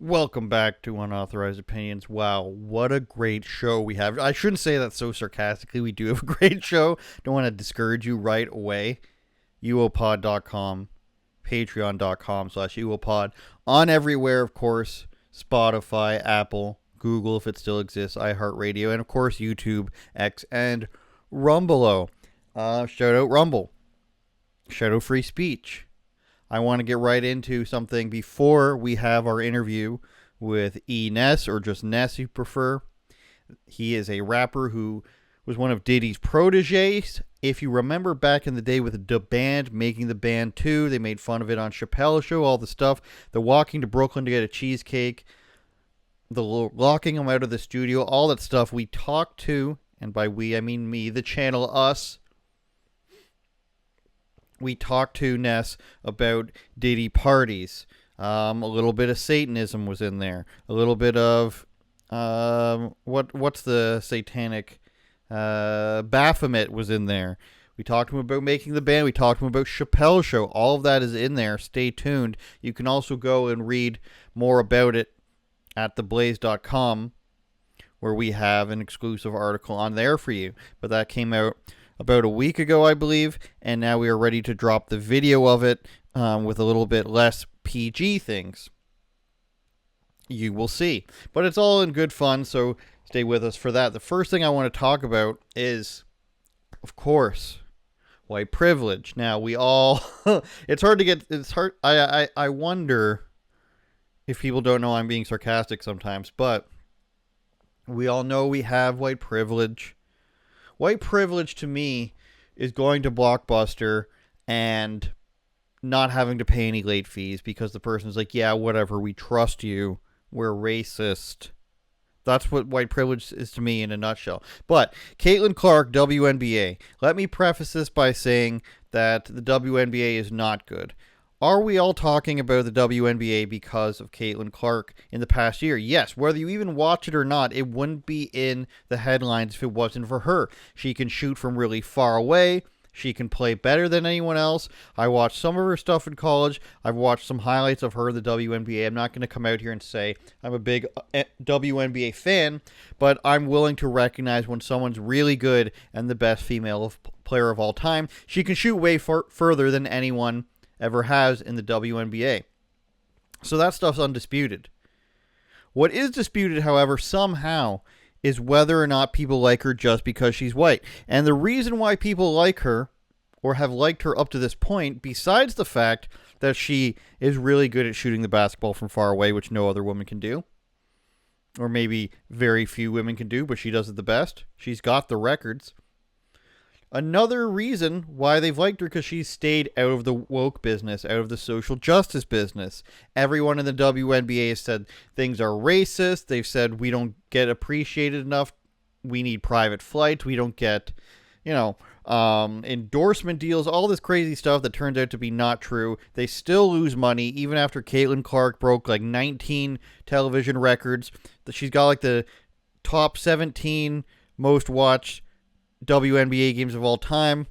Welcome back to Unauthorized Opinions. Wow, what a great show we have. I shouldn't say that so sarcastically. We do have a great show. Don't want to discourage you right away. uopod.com, patreon.com/uopod. On everywhere, of course. Spotify, Apple, Google, if it still exists, iHeartRadio, and of course YouTube, X, and Rumble. Shout out Rumble. Shout out free speech. I want to get right into something before we have our interview with ENess, or just Ness, if you prefer. He is a rapper who was one of Diddy's proteges. If you remember back in the day with the band, Making the Band 2, they made fun of it on Chappelle Show, all the stuff. The walking to Brooklyn to get a cheesecake, the locking him out of the studio, all that stuff. We talked to, and by we I mean me, the channel Us. We talked to Ness about Diddy parties. A little bit of Satanism was in there. A little bit of what's the satanic Baphomet was in there. We talked to him about Making the Band. We talked to him about Chappelle Show. All of that is in there. Stay tuned. You can also go and read more about it at theblaze.com, where we have an exclusive article on there for you. But that came out about a week ago, I believe, and now we are ready to drop the video of it with a little bit less PG things. You will see. But it's all in good fun, so stay with us for that. The first thing I want to talk about is, of course, white privilege. Now, we all... it's hard. I wonder if people don't know I'm being sarcastic sometimes, but we all know we have white privilege. White privilege to me is going to Blockbuster and not having to pay any late fees because the person's like, yeah, whatever, we trust you, we're racist. That's what white privilege is to me in a nutshell. But Caitlin Clark, WNBA. Let me preface this by saying that the WNBA is not good. Are we all talking about the WNBA because of Caitlin Clark in the past year? Yes, whether you even watch it or not, it wouldn't be in the headlines if it wasn't for her. She can shoot from really far away. She can play better than anyone else. I watched some of her stuff in college. I've watched some highlights of her in the WNBA. I'm not going to come out here and say I'm a big WNBA fan, but I'm willing to recognize when someone's really good and the best female player of all time. She can shoot way further than anyone ever has in the WNBA. So that stuff's undisputed. What is disputed, however, somehow, is whether or not people like her just because she's white. And the reason why people like her, or have liked her up to this point, besides the fact that she is really good at shooting the basketball from far away, which no other woman can do, or maybe very few women can do, but she does it the best. She's got the records. Another reason why they've liked her because she's stayed out of the woke business, out of the social justice business. Everyone in the WNBA has said things are racist. They've said we don't get appreciated enough. We need private flights. We don't get, endorsement deals, all this crazy stuff that turns out to be not true. They still lose money even after Caitlin Clark broke like 19 television records. She's got like the top 17 most watched WNBA games of all time,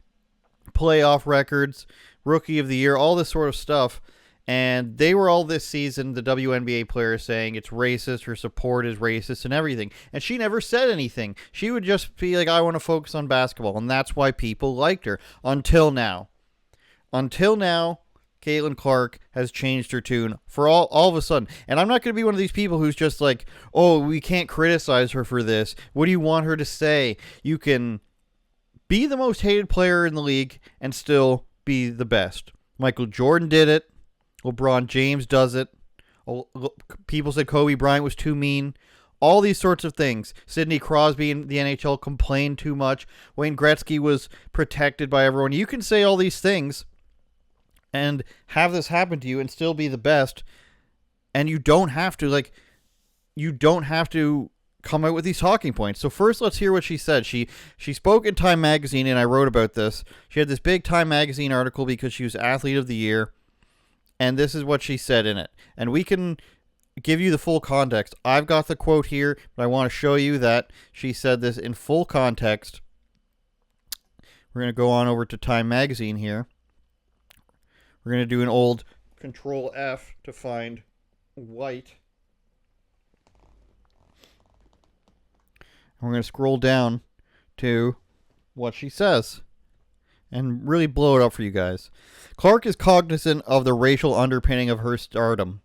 playoff records, rookie of the year, all this sort of stuff. And they were all this season, the WNBA players, saying it's racist, her support is racist and everything. And she never said anything. She would just be like, I want to focus on basketball. And that's why people liked her. Until now. Until now, Caitlin Clark has changed her tune for all of a sudden. And I'm not going to be one of these people who's just like, oh, we can't criticize her for this. What do you want her to say? You can be the most hated player in the league and still be the best. Michael Jordan did it. LeBron James does it. People said Kobe Bryant was too mean. All these sorts of things. Sidney Crosby in the NHL complained too much. Wayne Gretzky was protected by everyone. You can say all these things and have this happen to you and still be the best. And you don't have to, come out with these talking points. So first, let's hear what she said. She spoke in Time Magazine, and I wrote about this. She had this big Time Magazine article because she was Athlete of the Year, and this is what she said in it. And we can give you the full context. I've got the quote here, but I want to show you that she said this in full context. We're going to go on over to Time Magazine here. We're going to do an old Control F to find white. We're going to scroll down to what she says and really blow it up for you guys. Clark is cognizant of the racial underpinning of her stardom.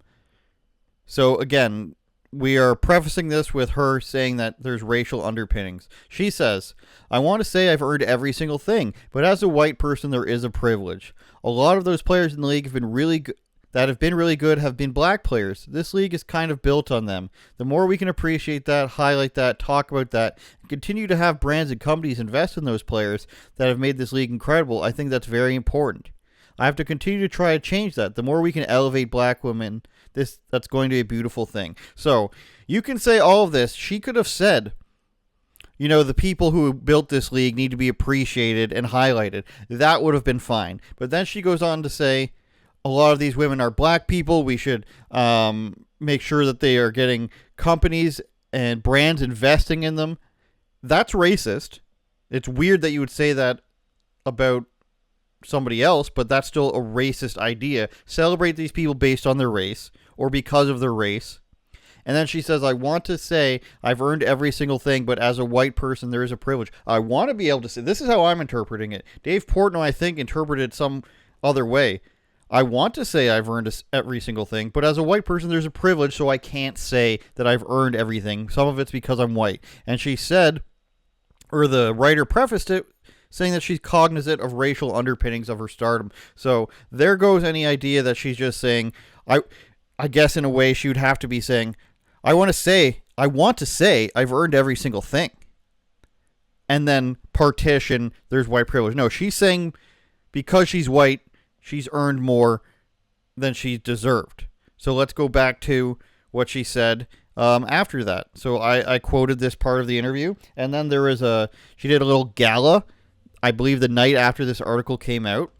So again, we are prefacing this with her saying that there's racial underpinnings. She says, I want to say I've earned every single thing, but as a white person, there is a privilege. A lot of those players in the league have been really good. That have been really good have been black players. This league is kind of built on them. The more we can appreciate that, highlight that, talk about that, and continue to have brands and companies invest in those players that have made this league incredible, I think that's very important. I have to continue to try to change that. The more we can elevate black women, that's going to be a beautiful thing. So you can say all of this. She could have said, the people who built this league need to be appreciated and highlighted. That would have been fine. But then she goes on to say, a lot of these women are black people. We should make sure that they are getting companies and brands investing in them. That's racist. It's weird that you would say that about somebody else, but that's still a racist idea. Celebrate these people based on their race or because of their race. And then she says, I want to say I've earned every single thing, but as a white person, there is a privilege. I want to be able to say, this is how I'm interpreting it. Dave Portnoy, I think, interpreted some other way. I want to say I've earned every single thing, but as a white person, there's a privilege, so I can't say that I've earned everything. Some of it's because I'm white. And she said, or the writer prefaced it, saying that she's cognizant of racial underpinnings of her stardom. So there goes any idea that she's just saying, I guess in a way she would have to be saying, I want to say I've earned every single thing. And then partition, there's white privilege. No, she's saying because she's white, she's earned more than she deserved. So let's go back to what she said after that. So I quoted this part of the interview, and then she did a little gala, I believe the night after this article came out,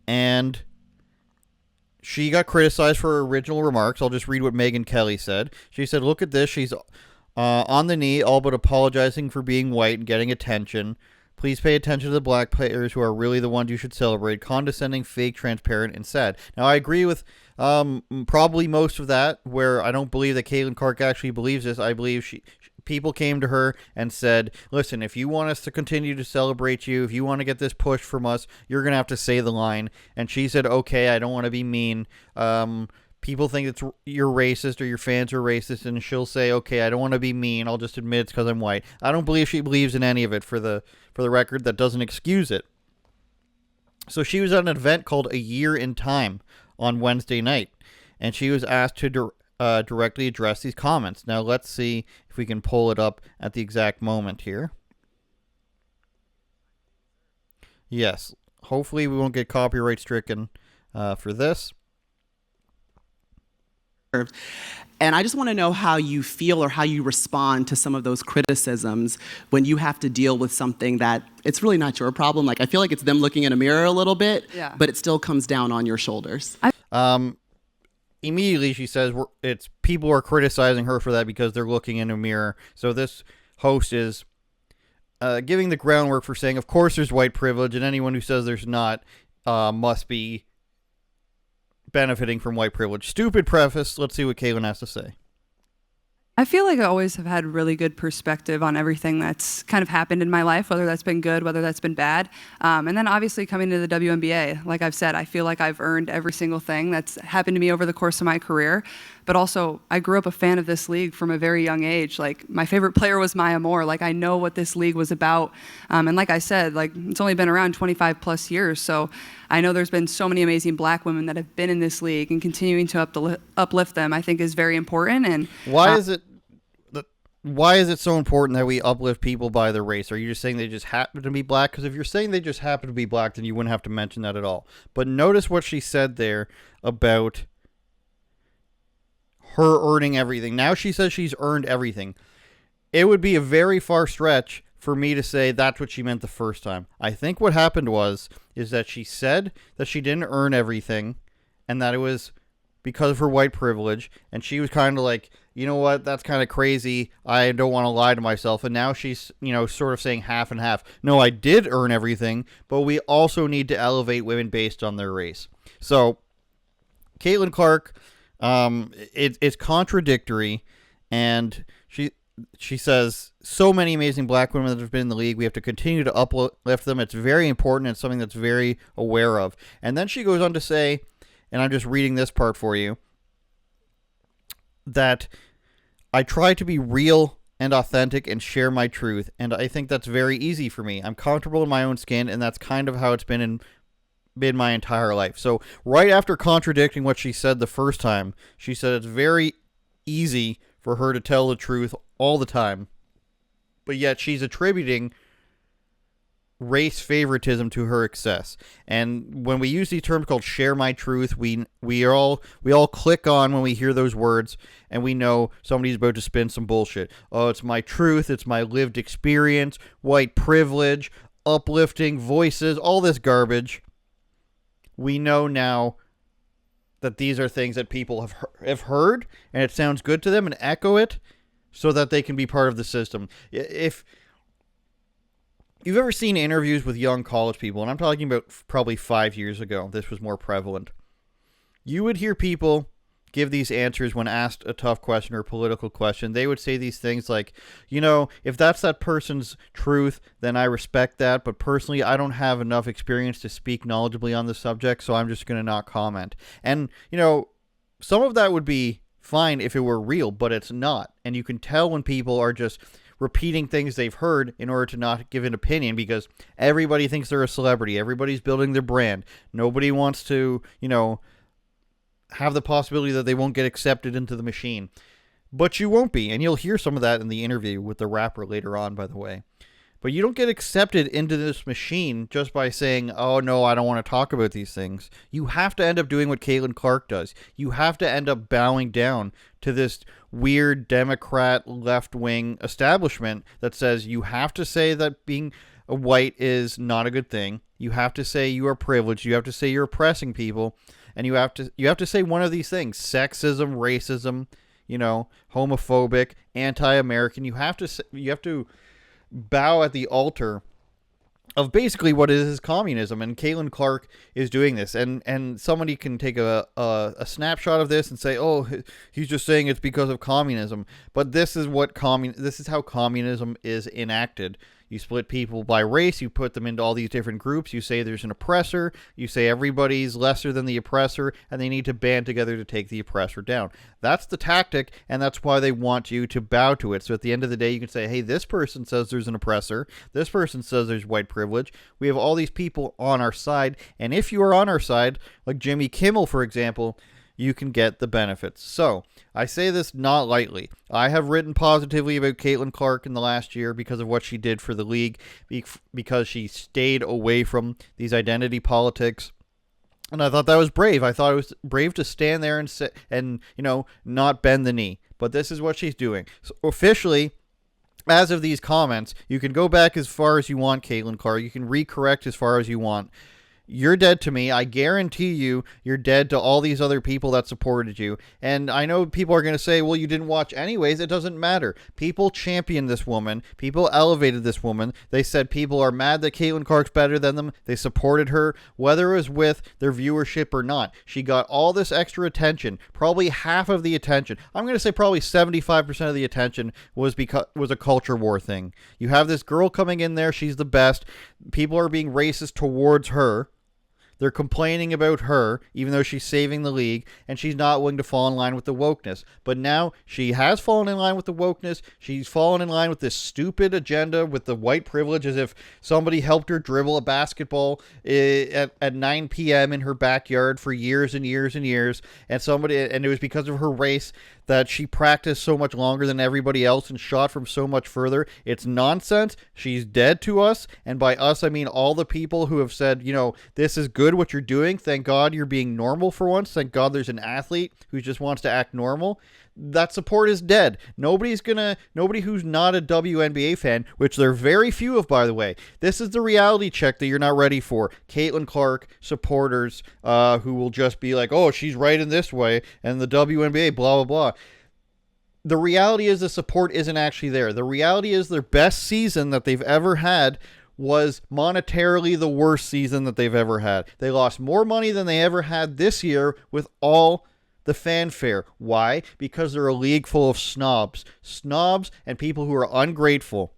and she got criticized for her original remarks. I'll just read what Megyn Kelly said. She said, look at this. She's on the knee, all but apologizing for being white and getting attention. Please pay attention to the black players who are really the ones you should celebrate. Condescending, fake, transparent, and sad. Now, I agree with probably most of that, where I don't believe that Caitlin Clark actually believes this. I believe people came to her and said, listen, if you want us to continue to celebrate you, if you want to get this push from us, you're going to have to say the line. And she said, okay, I don't want to be mean. People think you're racist or your fans are racist, and she'll say, okay, I don't want to be mean. I'll just admit it's because I'm white. I don't believe she believes in any of it. For the record, that doesn't excuse it. So she was at an event called A Year in Time on Wednesday night, and she was asked to directly address these comments. Now let's see if we can pull it up at the exact moment here. Yes, hopefully we won't get copyright stricken for this. And I just want to know how you feel or how you respond to some of those criticisms when you have to deal with something that it's really not your problem. Like, I feel like it's them looking in a mirror a little bit, but it still comes down on your shoulders. Immediately she says it's people are criticizing her for that because they're looking in a mirror. So this host is giving the groundwork for saying, of course there's white privilege, and anyone who says there's not must be benefiting from white privilege. Stupid preface. Let's see what Caitlin has to say. I feel like I always have had really good perspective on everything that's kind of happened in my life, whether that's been good, whether that's been bad. And then obviously coming to the WNBA, like I've said, I feel like I've earned every single thing that's happened to me over the course of my career. But also, I grew up a fan of this league from a very young age. Like, my favorite player was Maya Moore. Like, I know what this league was about. And like I said, like, it's only been around 25 plus years. So I know there's been so many amazing black women that have been in this league, and continuing to uplift them, I think, is very important. And why is it so important that we uplift people by their race? Are you just saying they just happen to be black? Because if you're saying they just happen to be black, then you wouldn't have to mention that at all. But notice what she said there about her earning everything. Now she says she's earned everything. It would be a very far stretch for me to say that's what she meant the first time. I think what happened is that she said that she didn't earn everything, and that it was because of her white privilege, and she was kind of like, you know what, that's kind of crazy. I don't want to lie to myself. And now she's, sort of saying half and half. No, I did earn everything, but we also need to elevate women based on their race. So Caitlin Clark, it's contradictory, and she says, so many amazing black women that have been in the league. We have to continue to uplift them. It's very important. It's something that's very aware of. And then she goes on to say, and I'm just reading this part for you, that I try to be real and authentic and share my truth. And I think that's very easy for me. I'm comfortable in my own skin, and that's kind of how it's been my entire life. So right after contradicting what she said the first time, she said it's very easy for her to tell the truth all the time, but yet she's attributing race favoritism to her excess. And when we use these terms called share my truth, we all click on when we hear those words, and we know somebody's about to spin some bullshit. Oh, it's my truth, it's my lived experience, white privilege, uplifting voices, all this garbage. We know now that these are things that people have heard, and it sounds good to them, and echo it so that they can be part of the system. If you've ever seen interviews with young college people, and I'm talking about probably 5 years ago, this was more prevalent, you would hear people give these answers when asked a tough question or a political question. They would say these things like, if that's that person's truth, then I respect that, but personally, I don't have enough experience to speak knowledgeably on the subject, so I'm just going to not comment. And, some of that would be fine if it were real, but it's not. And you can tell when people are just repeating things they've heard in order to not give an opinion, because everybody thinks they're a celebrity. Everybody's building their brand. Nobody wants to, have the possibility that they won't get accepted into the machine. But you won't be, and you'll hear some of that in the interview with the rapper later on, by the way. But you don't get accepted into this machine just by saying, oh no, I don't want to talk about these things. You have to end up doing what Caitlin Clark does. You have to end up bowing down to this weird Democrat left-wing establishment that says you have to say that being a white is not a good thing. You have to say you are privileged. You have to say you're oppressing people. And you have to say one of these things: sexism, racism, homophobic, anti-American. You have to bow at the altar of basically what is communism. And Caitlin Clark is doing this. And somebody can take a snapshot of this and say, oh, he's just saying it's because of communism. But this is how communism is enacted. You split people by race, you put them into all these different groups, you say there's an oppressor, you say everybody's lesser than the oppressor, and they need to band together to take the oppressor down. That's the tactic, and that's why they want you to bow to it. So at the end of the day, you can say, hey, this person says there's an oppressor, this person says there's white privilege, we have all these people on our side, and if you are on our side, like Jimmy Kimmel, for example, you can get the benefits. So, I say this not lightly. I have written positively about Caitlin Clark in the last year because of what she did for the league, because she stayed away from these identity politics. And I thought that was brave. I thought it was brave to stand there and not bend the knee. But this is what she's doing. So officially, as of these comments, you can go back as far as you want, Caitlin Clark. You can recorrect as far as you want. You're dead to me. I guarantee you're dead to all these other people that supported you. And I know people are going to say, well, you didn't watch anyways. It doesn't matter. People championed this woman. People elevated this woman. They said people are mad that Caitlin Clark's better than them. They supported her, whether it was with their viewership or not. She got all this extra attention, probably half of the attention. I'm going to say probably 75% of the attention was a culture war thing. You have this girl coming in there. She's the best. People are being racist towards her. They're complaining about her, even though she's saving the league, and she's not willing to fall in line with the wokeness. But now she has fallen in line with the wokeness. She's fallen in line with this stupid agenda with the white privilege, as if somebody helped her dribble a basketball at 9 p.m. in her backyard for years and years and years. And it was because of her race that she practiced so much longer than everybody else and shot from so much further. It's nonsense. She's dead to us. And by us, I mean all the people who have said, this is good what you're doing. Thank God you're being normal for once. Thank God there's an athlete who just wants to act normal. That support is dead. Nobody who's not a WNBA fan, which there are very few of, by the way. This is the reality check that you're not ready for. Caitlin Clark supporters who will just be like, oh, she's right in this way, and the WNBA, blah, blah, blah. The reality is the support isn't actually there. The reality is their best season that they've ever had was monetarily the worst season that they've ever had. They lost more money than they ever had this year with all the fanfare. Why? Because they're a league full of snobs. Snobs and people who are ungrateful.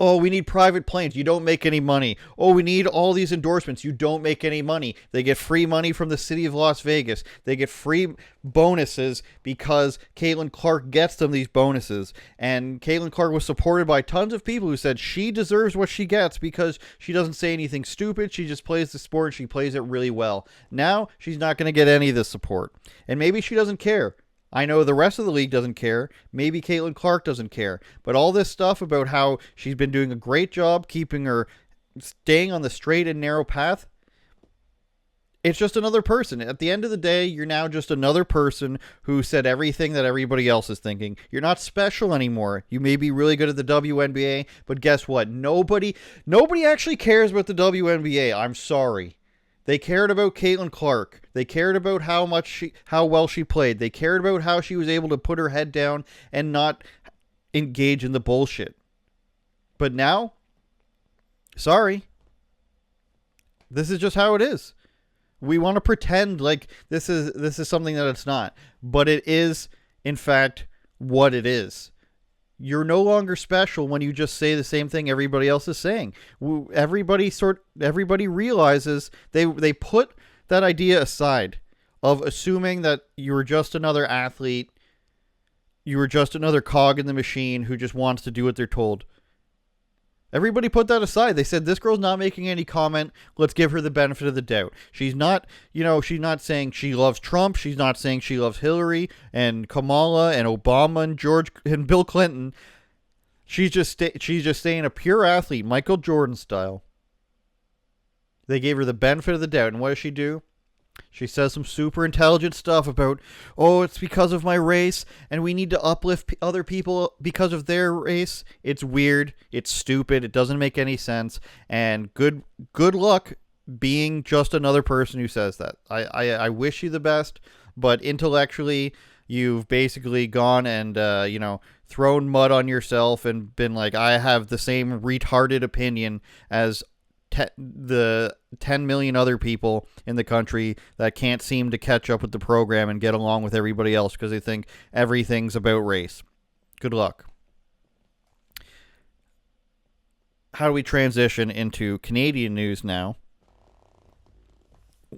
Oh, we need private planes. You don't make any money. Oh, we need all these endorsements. You don't make any money. They get free money from the city of Las Vegas. They get free bonuses because Caitlin Clark gets them these bonuses. And Caitlin Clark was supported by tons of people who said she deserves what she gets because she doesn't say anything stupid. She just plays the sport and she plays it really well. Now, she's not going to get any of the support. And maybe she doesn't care. I know the rest of the league doesn't care. Maybe Caitlin Clark doesn't care. But all this stuff about how she's been doing a great job keeping her staying on the straight and narrow path, it's just another person. At the end of the day, you're now just another person who said everything that everybody else is thinking. You're not special anymore. You may be really good at the WNBA, but guess what? Nobody actually cares about the WNBA. I'm sorry. They cared about Caitlin Clark. They cared about how well she played. They cared about how she was able to put her head down and not engage in the bullshit. But now, sorry. This is just how it is. We want to pretend like this is something that it's not, but it is in fact what it is. You're no longer special when you just say the same thing everybody else is saying. Everybody realizes they put that idea aside of assuming that you were just another athlete, you were just another cog in the machine who just wants to do what they're told. Everybody put that aside. They said, this girl's not making any comment. Let's give her the benefit of the doubt. She's not saying she loves Trump. She's not saying she loves Hillary and Kamala and Obama and George and Bill Clinton. She's just saying a pure athlete, Michael Jordan style. They gave her the benefit of the doubt. And what does she do? She says some super intelligent stuff about, oh, it's because of my race, and we need to uplift other people because of their race. It's weird. It's stupid. It doesn't make any sense. And good luck being just another person who says that. I wish you the best, but intellectually, you've basically gone and, thrown mud on yourself and been like, I have the same retarded opinion as the 10 million other people in the country that can't seem to catch up with the program and get along with everybody else because they think everything's about race. Good luck. How do we transition into Canadian news now?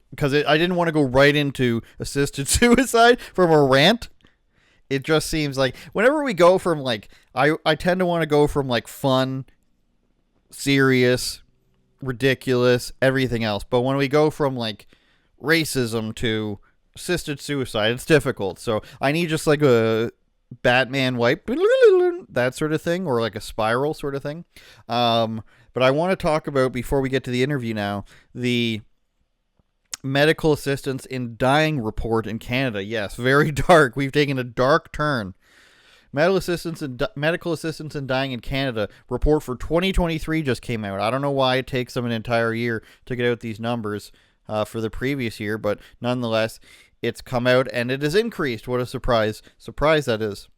Because I didn't want to go right into assisted suicide from a rant. It just seems like whenever we go from I tend to want to go from fun, serious, ridiculous, everything else. But when we go from racism to assisted suicide, it's difficult. So I need just a Batman wipe, that sort of thing, or a spiral sort of thing. But I want to talk about, before we get to the interview now, the medical assistance in dying report in Canada. Yes, very dark. We've taken a dark turn. Medical assistance in dying in Canada report for 2023 just came out. I don't know why it takes them an entire year to get out these numbers for the previous year, but nonetheless, it's come out and it has increased. What a surprise. Surprise that is.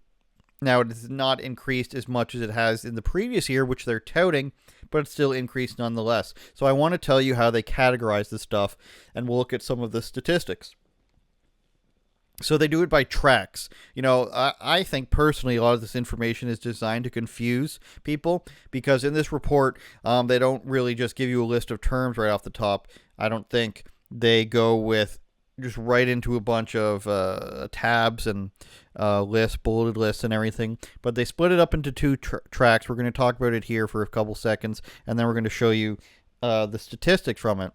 Now, it has not increased as much as it has in the previous year, which they're touting, but it's still increased nonetheless. So I want to tell you how they categorize this stuff, and we'll look at some of the statistics. So they do it by tracks. I think personally a lot of this information is designed to confuse people because in this report, they don't really just give you a list of terms right off the top. I don't think they go with just right into a bunch of tabs and lists, bulleted lists and everything. But they split it up into two tracks. We're going to talk about it here for a couple seconds, and then we're going to show you the statistics from it.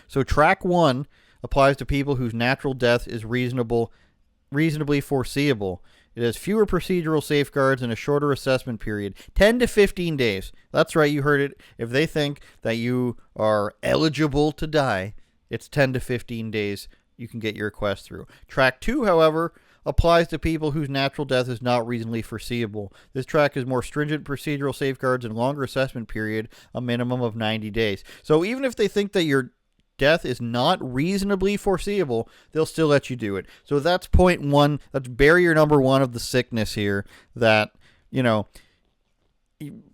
So track 1 applies to people whose natural death is reasonably foreseeable. It has fewer procedural safeguards and a shorter assessment period, 10 to 15 days. That's right, you heard it. If they think that you are eligible to die, it's 10 to 15 days you can get your request through. Track 2, however, applies to people whose natural death is not reasonably foreseeable. This track has more stringent procedural safeguards and longer assessment period, a minimum of 90 days. So even if they think that your death is not reasonably foreseeable, they'll still let you do it. So that's point 1. That's barrier number 1 of the sickness here, that,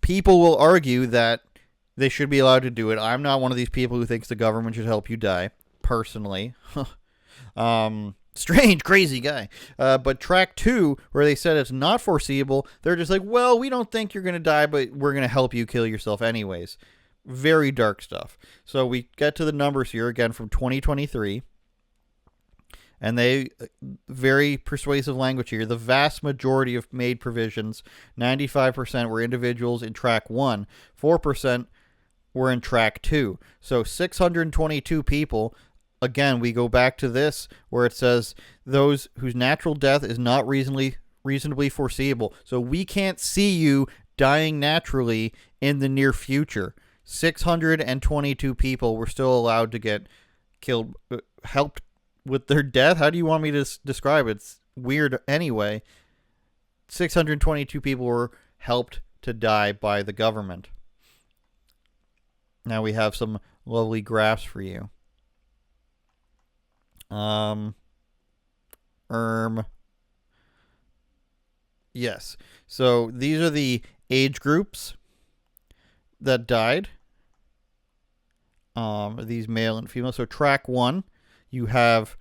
people will argue that they should be allowed to do it. I'm not one of these people who thinks the government should help you die, personally. strange, crazy guy. But track 2, where they said it's not foreseeable, they're just like, well, we don't think you're going to die, but we're going to help you kill yourself anyways. Very dark stuff. So we get to the numbers here again from 2023. And they, very persuasive language here. The vast majority of MAID provisions, 95% were individuals in track 1, 4% were in track 2. So 622 people. Again, we go back to this where it says those whose natural death is not reasonably foreseeable. So we can't see you dying naturally in the near future. 622 people were still allowed to get killed, helped with their death. How do you want me to describe it? It's weird anyway. 622 people were helped to die by the government. Now we have some lovely graphs for you. Yes. So these are the age groups that died. These male and female. So track 1, you have,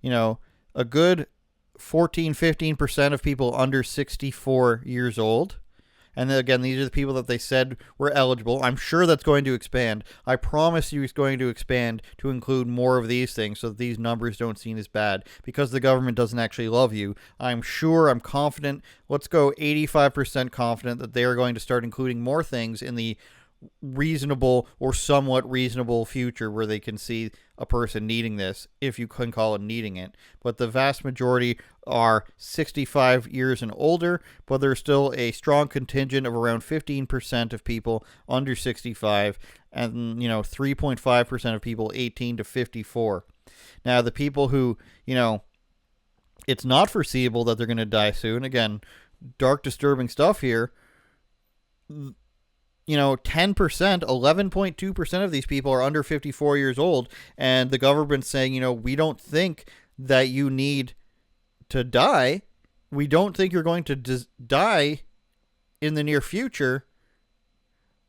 a good 14-15% of people under 64 years old. And then again, these are the people that they said were eligible. I'm sure that's going to expand. I promise you it's going to expand to include more of these things so that these numbers don't seem as bad, because the government doesn't actually love you. I'm confident, let's go 85% confident that they are going to start including more things in the reasonable or somewhat reasonable future where they can see a person needing this, if you can call it needing it. But the vast majority are 65 years and older, but there's still a strong contingent of around 15% of people under 65 and 3.5% of people 18 to 54. Now the people who, it's not foreseeable that they're going to die soon, again, dark, disturbing stuff here. 10%, 11.2% of these people are under 54 years old, and the government's saying, we don't think that you need to die. We don't think you're going to die in the near future,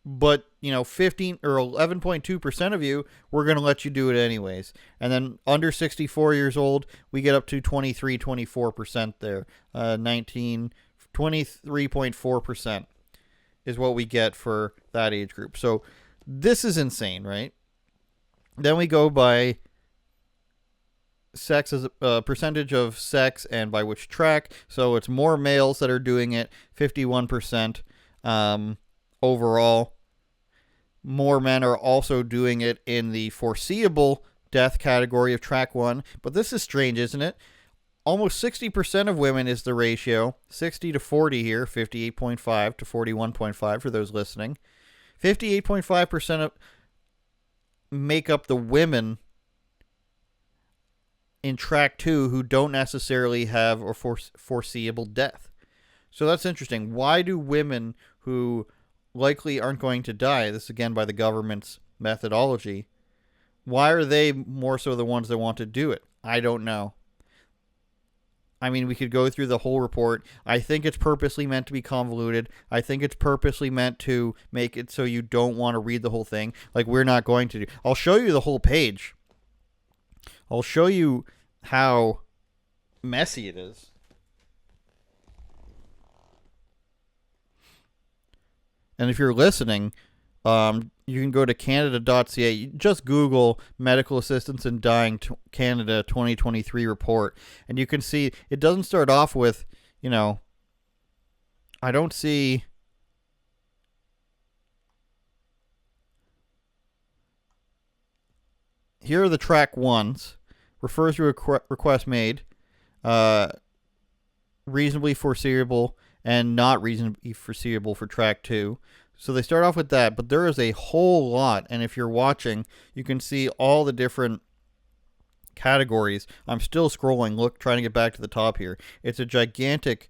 but, 15 or 11.2% of you, we're going to let you do it anyways. And then under 64 years old, we get up to 24% there, 23.4%. Is what we get for that age group. So this is insane, right? Then we go by sex as a percentage of sex and by which track. So it's more males that are doing it, 51% overall. More men are also doing it in the foreseeable death category of track 1. But this is strange, isn't it? Almost 60% of women is the ratio. 60 to 40 here, 58.5 to 41.5 for those listening. 58.5% of make up the women in track 2 who don't necessarily have a foreseeable death. So that's interesting. Why do women who likely aren't going to die, this again by the government's methodology, why are they more so the ones that want to do it? I don't know. I mean, we could go through the whole report. I think it's purposely meant to be convoluted. I think it's purposely meant to make it so you don't want to read the whole thing. Like we're not going to do. I'll show you the whole page. I'll show you how messy it is. And if you're listening, you can go to canada.ca. Just Google medical assistance in dying Canada 2023 report. And you can see it doesn't start off with, I don't see. Here are the track 1s. Refers to a request made. Reasonably foreseeable and not reasonably foreseeable for track 2. So they start off with that, but there is a whole lot. And if you're watching, you can see all the different categories. I'm still scrolling, trying to get back to the top here. It's a gigantic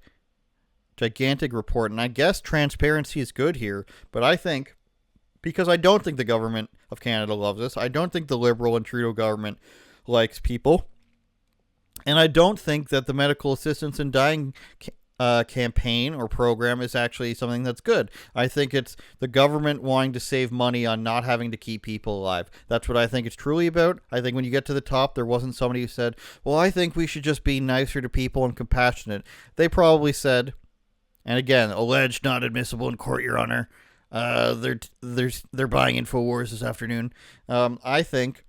report. And I guess transparency is good here. But I think, because I don't think the government of Canada loves us, I don't think the Liberal and Trudeau government likes people. And I don't think that the medical assistance in dying campaign or program is actually something that's good. I think it's the government wanting to save money on not having to keep people alive. That's what I think it's truly about. I think when you get to the top, there wasn't somebody who said, well, I think we should just be nicer to people and compassionate. They probably said, and again, alleged, not admissible in court, Your Honor. They're buying InfoWars this afternoon. I think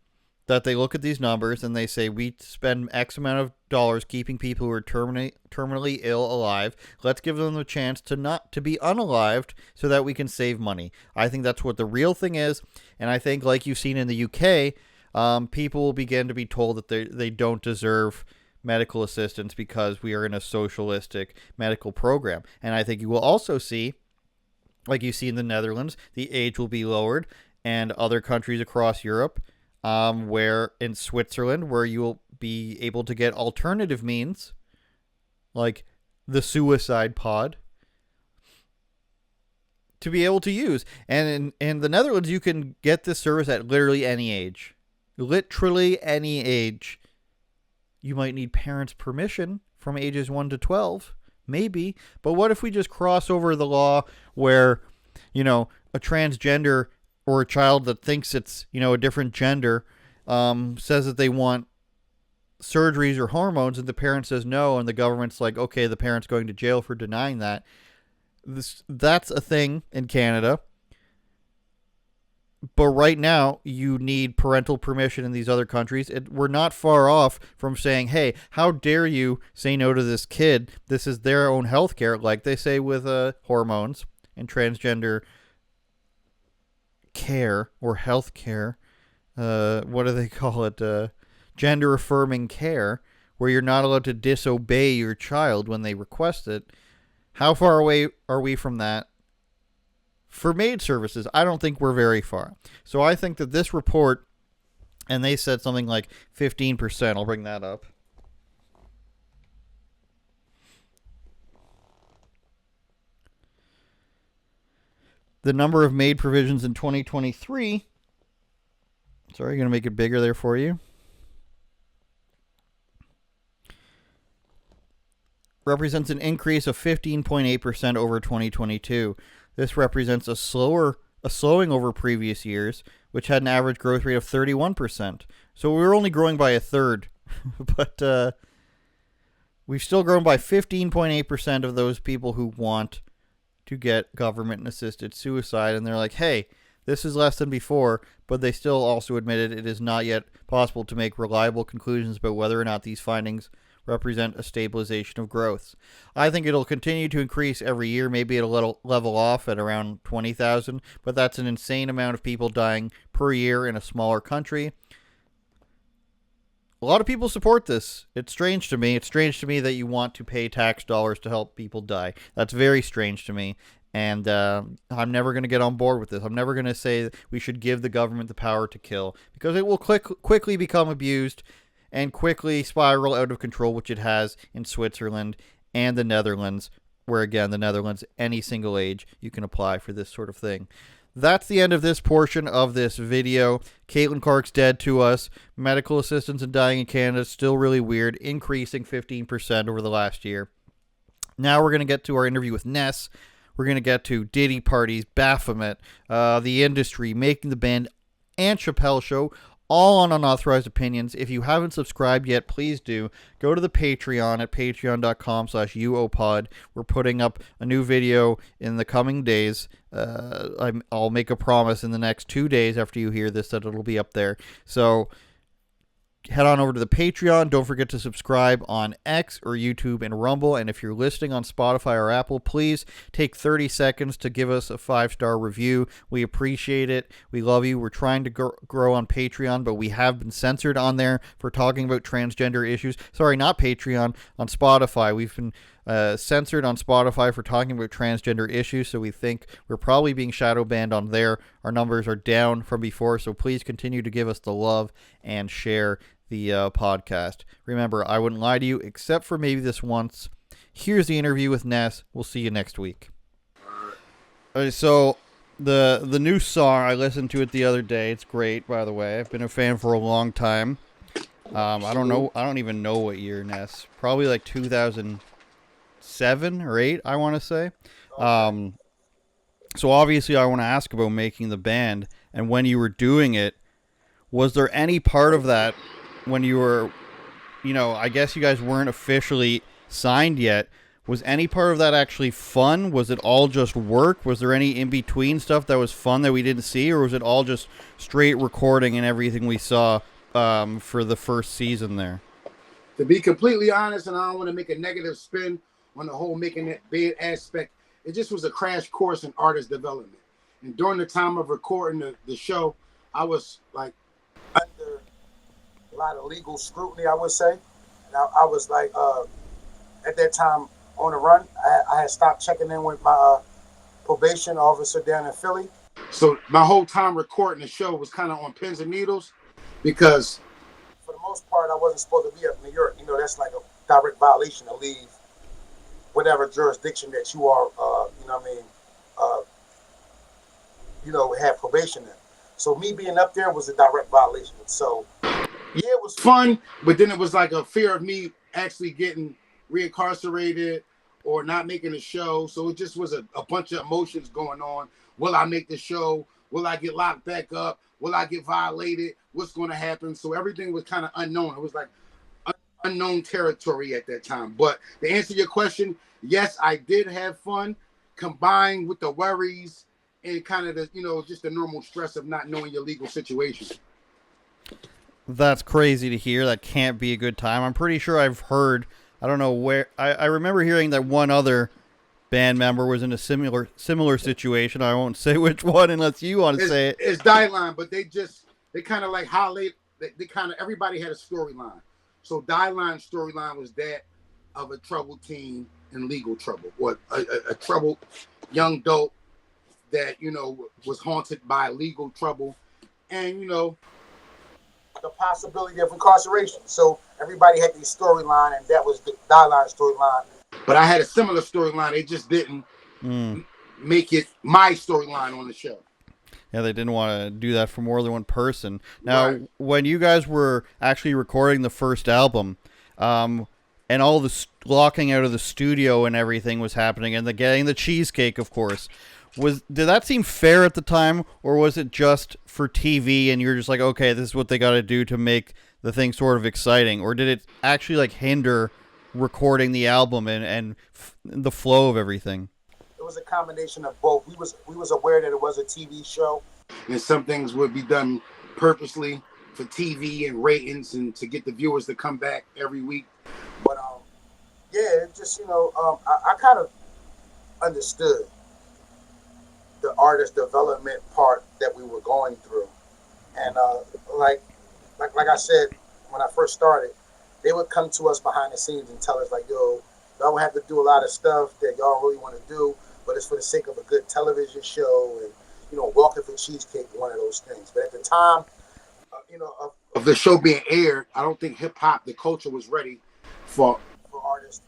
that they look at these numbers and they say, we spend X amount of dollars keeping people who are terminally ill alive. Let's give them the chance to be unalived so that we can save money. I think that's what the real thing is. And I think, like you've seen in the UK, people will begin to be told that they don't deserve medical assistance because we are in a socialistic medical program. And I think you will also see, like you see in the Netherlands, the age will be lowered, and other countries across Europe, where in Switzerland, where you will be able to get alternative means, like the suicide pod, to be able to use. And in the Netherlands, you can get this service at literally any age. Literally any age. You might need parents' permission from ages 1 to 12, maybe. But what if we just cross over the law where, a transgender or a child that thinks it's, a different gender, says that they want surgeries or hormones, and the parent says no, and the government's like, okay, the parent's going to jail for denying that. That's a thing in Canada. But right now, you need parental permission in these other countries. We're not far off from saying, hey, how dare you say no to this kid? This is their own health care, like they say with hormones and transgender care or health care. What do they call it? Gender affirming care, where you're not allowed to disobey your child when they request it. How far away are we from that? For MAID services, I don't think we're very far. So I think that this report, and they said something like 15%. I'll bring that up. The number of MAID provisions in 2023, sorry, going to make it bigger there for you, represents an increase of 15.8% over 2022. This represents a slowing over previous years, which had an average growth rate of 31%. So we were only growing by a third, but we've still grown by 15.8% of those people who want to get government-assisted suicide. And they're like, hey, this is less than before, but they still also admitted it is not yet possible to make reliable conclusions about whether or not these findings represent a stabilization of growth. I think it'll continue to increase every year. Maybe it'll level off at around 20,000, but that's an insane amount of people dying per year in a smaller country. A lot of people support this. It's strange to me. It's strange to me that you want to pay tax dollars to help people die. That's very strange to me. And I'm never going to get on board with this. I'm never going to say we should give the government the power to kill, because it will quickly become abused and quickly spiral out of control, which it has in Switzerland and the Netherlands, where, again, the Netherlands, any single age, you can apply for this sort of thing. That's the end of this portion of this video. Caitlin Clark's dead to us. Medical assistance and dying in Canada, still really weird, increasing 15% over the last year. Now we're going to get to our interview with ENess. We're going to get to Diddy parties, Baphomet, the industry, making the band, and Chappelle Show, all on Unauthorized Opinions. If you haven't subscribed yet, please do. Go to the Patreon at patreon.com/uopod. We're putting up a new video in the coming days. I'll make a promise in the next 2 days after you hear this that it'll be up there. So head on over to the Patreon. Don't forget to subscribe on X or YouTube and Rumble. And if you're listening on Spotify or Apple, please take 30 seconds to give us a 5-star review. We appreciate it. We love you. We're trying to grow on Patreon, but we have been censored on there for talking about transgender issues. Sorry, not Patreon, on Spotify. We've been censored on Spotify for talking about transgender issues, so we think we're probably being shadow banned on there. Our numbers are down from before, so please continue to give us the love and share the podcast. Remember, I wouldn't lie to you except for maybe this once. Here's the interview with ENess. We'll see you next week. So the new song, I listened to it the other day. It's great, by the way. I've been a fan for a long time. I don't even know what year, ENess. Probably like 2000. 7 or 8, I want to say. So obviously I want to ask about making the band, and when you were doing it, was there any part of that when you were, I guess you guys weren't officially signed yet. Was any part of that actually fun? Was it all just work? Was there any in-between stuff that was fun that we didn't see? Or was it all just straight recording and everything we saw for the first season there? To be completely honest, and I don't want to make a negative spin on the whole making that band aspect, it just was a crash course in artist development. And during the time of recording the show, I was like under a lot of legal scrutiny, I would say. And I was like, at that time, on the run. I had stopped checking in with my probation officer down in Philly. So my whole time recording the show was kind of on pins and needles because for the most part, I wasn't supposed to be up in New York. That's like a direct violation to leave whatever jurisdiction that you are, have probation in. So me being up there was a direct violation. So yeah, it was fun, but then it was like a fear of me actually getting reincarcerated or not making a show. So it just was a bunch of emotions going on. Will I make the show? Will I get locked back up? Will I get violated? What's going to happen? So everything was kind of unknown. It was like unknown territory at that time. But to answer your question, yes, I did have fun combined with the worries and kind of the, just the normal stress of not knowing your legal situation. That's crazy to hear. That can't be a good time. I'm pretty sure I've heard, I don't know where, I remember hearing that one other band member was in a similar situation. I won't say which one unless you want to say it. It's Dyline, but they kind of like highlight, they kind of, everybody had a storyline. So Dyline's storyline was that of a troubled teen in legal trouble, or a troubled young dope that, was haunted by legal trouble and, the possibility of incarceration. So everybody had their storyline, and that was the Dyline storyline. But I had a similar storyline. They just didn't make it my storyline on the show. Yeah, they didn't want to do that for more than one person. Now, Right. When you guys were actually recording the first album, and all the locking out of the studio and everything was happening, and getting the cheesecake, of course, did that seem fair at the time, or was it just for TV and you're just like, okay, this is what they got to do to make the thing sort of exciting, or did it actually like hinder recording the album and the flow of everything? It was a combination of both. We was aware that it was a TV show, and some things would be done purposely for TV and ratings and to get the viewers to come back every week. But yeah, it just I kind of understood the artist development part that we were going through, and like I said when I first started, they would come to us behind the scenes and tell us like, yo, y'all will have to do a lot of stuff that y'all really want to do, but it's for the sake of a good television show, and Walking for Cheesecake, one of those things. But at the time, of the show being aired, I don't think hip hop, the culture was ready for artists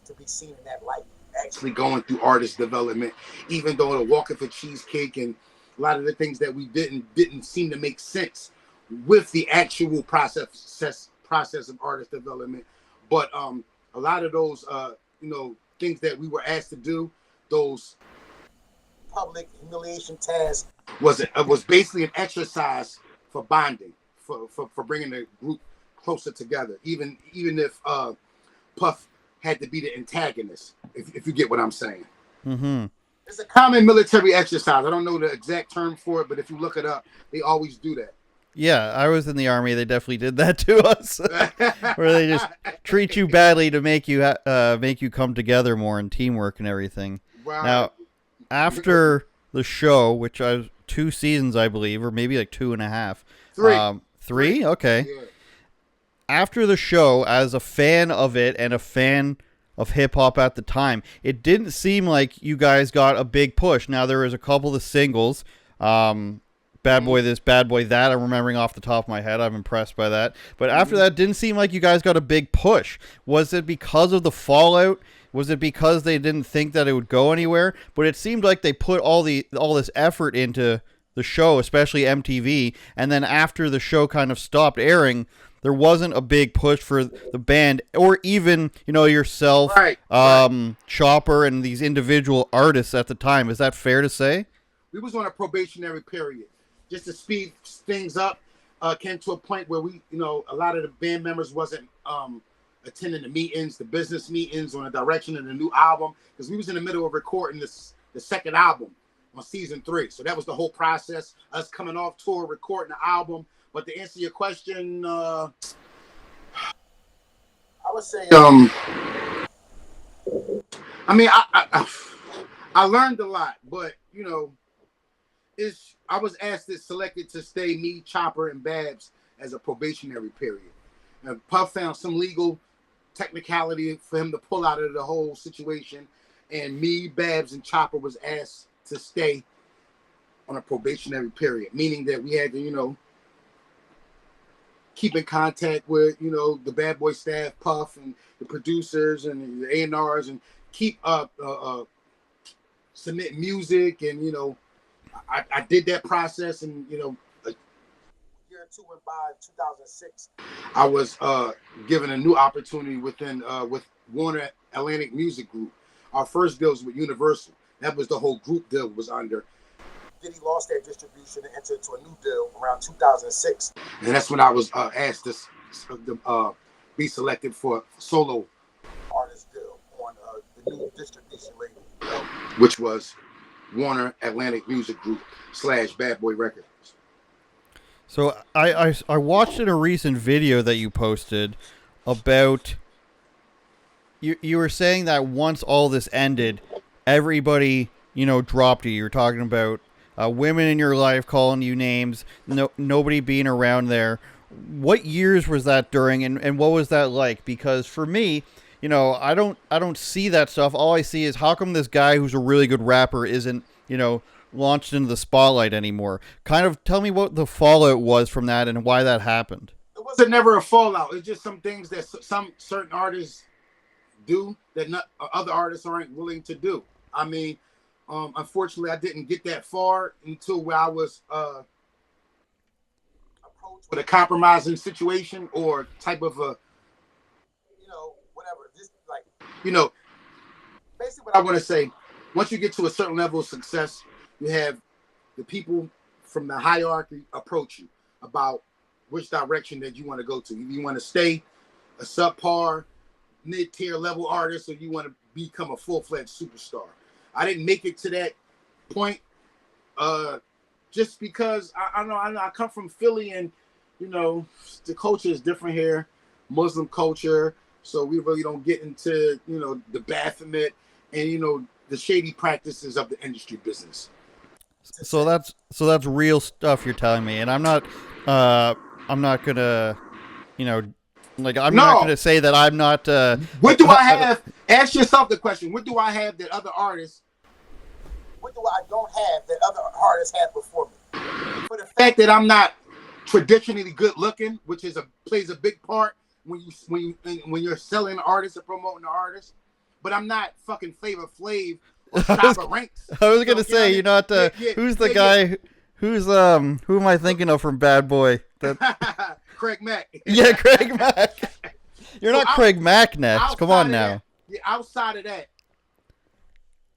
to be seen in that light, actually going through artist development, even though the Walking for Cheesecake and a lot of the things that we didn't seem to make sense with the actual process of artist development. But a lot of those things that we were asked to do, those public humiliation tasks, was basically an exercise for bonding, for bringing the group closer together, even if Puff had to be the antagonist, if you get what I'm saying. Mm-hmm. It's a common military exercise. I don't know the exact term for it, but if you look it up, they always do that. Yeah, I was in the Army. They definitely did that to us, where they just treat you badly to make you come together more in teamwork and everything. Wow. Now, after the show, which I was 2 seasons, I believe, or maybe like 2.5. 3. 3? Okay. Yeah. After the show, as a fan of it and a fan of hip-hop at the time, it didn't seem like you guys got a big push. Now, there was a couple of singles, Bad Boy This, Bad Boy That, I'm remembering off the top of my head. I'm impressed by that. But after that, it didn't seem like you guys got a big push. Was it because of the fallout? Was it because they didn't think that it would go anywhere? But it seemed like they put all this effort into the show, especially MTV, and then after the show kind of stopped airing, there wasn't a big push for the band, or even yourself, Right. Chopper, and these individual artists at the time. Is that fair to say? We was on a probationary period, just to speed things up. Came to a point where we, a lot of the band members wasn't attending the meetings, the business meetings on the direction of the new album, because we was in the middle of recording the second album on season 3. So that was the whole process, us coming off tour, recording the album. But to answer your question, I would say, I mean, I learned a lot, but I was selected to stay, me, Chopper, and Babs, as a probationary period. And Puff found some legal technicality for him to pull out of the whole situation, and me, Babs, and Chopper was asked to stay on a probationary period, meaning that we had to, keep in contact with, the Bad Boy staff, Puff, and the producers and the A&Rs, and keep submit music, and I did that process, and a year or two went by. 2006, I was given a new opportunity with Warner Atlantic Music Group. Our first deal was with Universal. That was the whole group deal was under. Diddy lost their distribution and entered into a new deal around 2006, and that's when I was asked to be selected for solo artist deal on the new distribution label, which was Warner Atlantic Music Group / Bad Boy Records. So I watched in a recent video that you posted about you were saying that once all this ended, everybody dropped you. You were talking about women in your life calling you names, nobody being around there. What years was that during, and what was that like? Because for me, I don't see that stuff. All I see is how come this guy who's a really good rapper isn't, launched into the spotlight anymore. Kind of tell me what the fallout was from that and why that happened. It wasn't never a fallout. It's just some things that some certain artists do that other artists aren't willing to do. I mean, unfortunately, I didn't get that far until where I was approached with a compromising situation or type of a, whatever. Just like, basically what I want to say, once you get to a certain level of success, you have the people from the hierarchy approach you about which direction that you want to go to. You want to stay a subpar, mid-tier level artist, or you want to become a full-fledged superstar. I didn't make it to that point just because I come from Philly, and the culture is different here, Muslim culture, so we really don't get into the Baphomet and the shady practices of the industry business. So that's real stuff you're telling me, and I'm not gonna I'm not gonna say that I'm not. What do I have? Ask yourself the question: what do I have that other artists? What do I don't have that other artists have before me? For the fact that I'm not traditionally good looking, which plays a big part when you're selling an artist or promoting an artist, but I'm not fucking Flavor Flav. I was gonna say, you're not. Who's the guy? Who's who am I thinking of from Bad Boy? Craig Mack. Yeah, Craig Mack. You're not Craig Mack next. Come on now. Outside of that,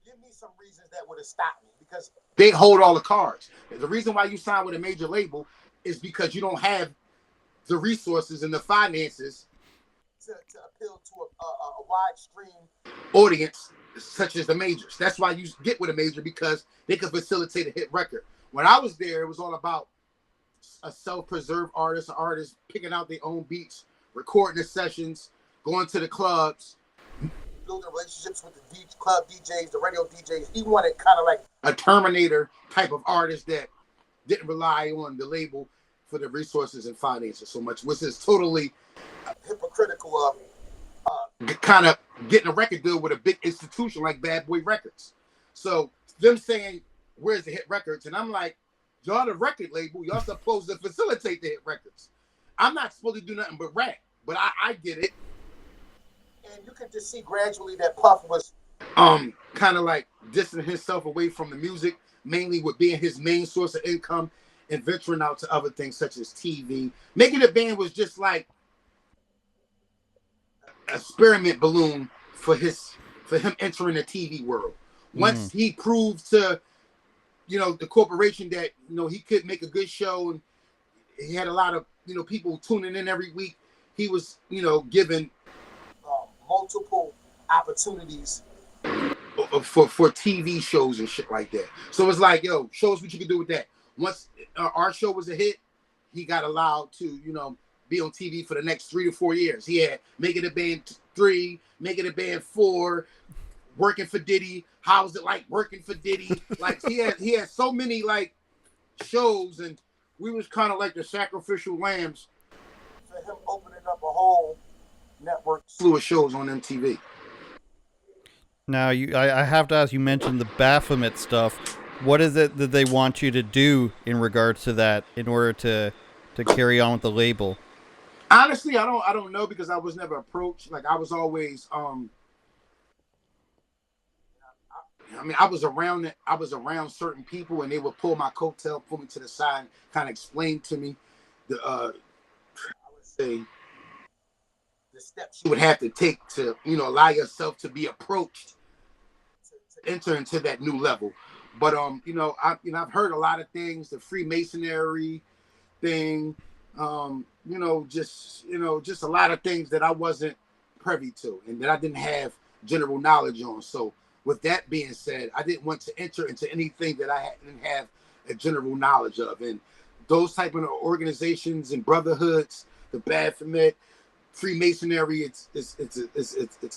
give me some reasons that would have stopped me, because they hold all the cards. The reason why you sign with a major label is because you don't have the resources and the finances to appeal to a wide stream audience such as the majors. That's why you get with a major, because they can facilitate a hit record. When I was there, it was all about a self-preserved artist, an artist picking out their own beats, recording the sessions, going to the clubs, building relationships with the club DJs, the radio DJs. He wanted kind of like a Terminator type of artist that didn't rely on the label for the resources and finances so much, which is totally hypocritical of kind of getting a record deal with a big institution like Bad Boy Records. So them saying, where's the hit records? And I'm like, y'all the record label, y'all supposed to facilitate the hit records. I'm not supposed to do nothing but rap, but I get it. And you can just see gradually that Puff was kind of like distancing himself away from the music, mainly with being his main source of income and venturing out to other things such as TV. Making It Band was just like an experiment balloon for him entering the TV world. Once he proved to, the corporation that, he could make a good show, and he had a lot of, people tuning in every week, he was, given multiple opportunities for TV shows and shit like that. So it's like, show us what you can do with that. Once our show was a hit, he got allowed to, be on TV for the next 3 to 4 years. He had Making It Band 3, Making It Band 4, working for Diddy. How was it like working for Diddy? Like he had so many like shows, and we was kind of like the sacrificial lambs for him opening up a whole network slew of shows on MTV. Now, I have to ask, you mentioned the Baphomet stuff. What is it that they want you to do in regards to that in order to carry on with the label? Honestly, I don't know, because I was never approached. Like, I was always I was around certain people, and they would pull my coattail, pull me to the side, kind of explain to me I would say the steps you would have to take to, allow yourself to be approached to enter into that new level. But I've heard a lot of things, the Freemasonry thing, just a lot of things that I wasn't privy to and that I didn't have general knowledge on. So with that being said, I didn't want to enter into anything that I didn't have a general knowledge of. And those type of organizations and brotherhoods, the Baphomet, Freemasonry, it's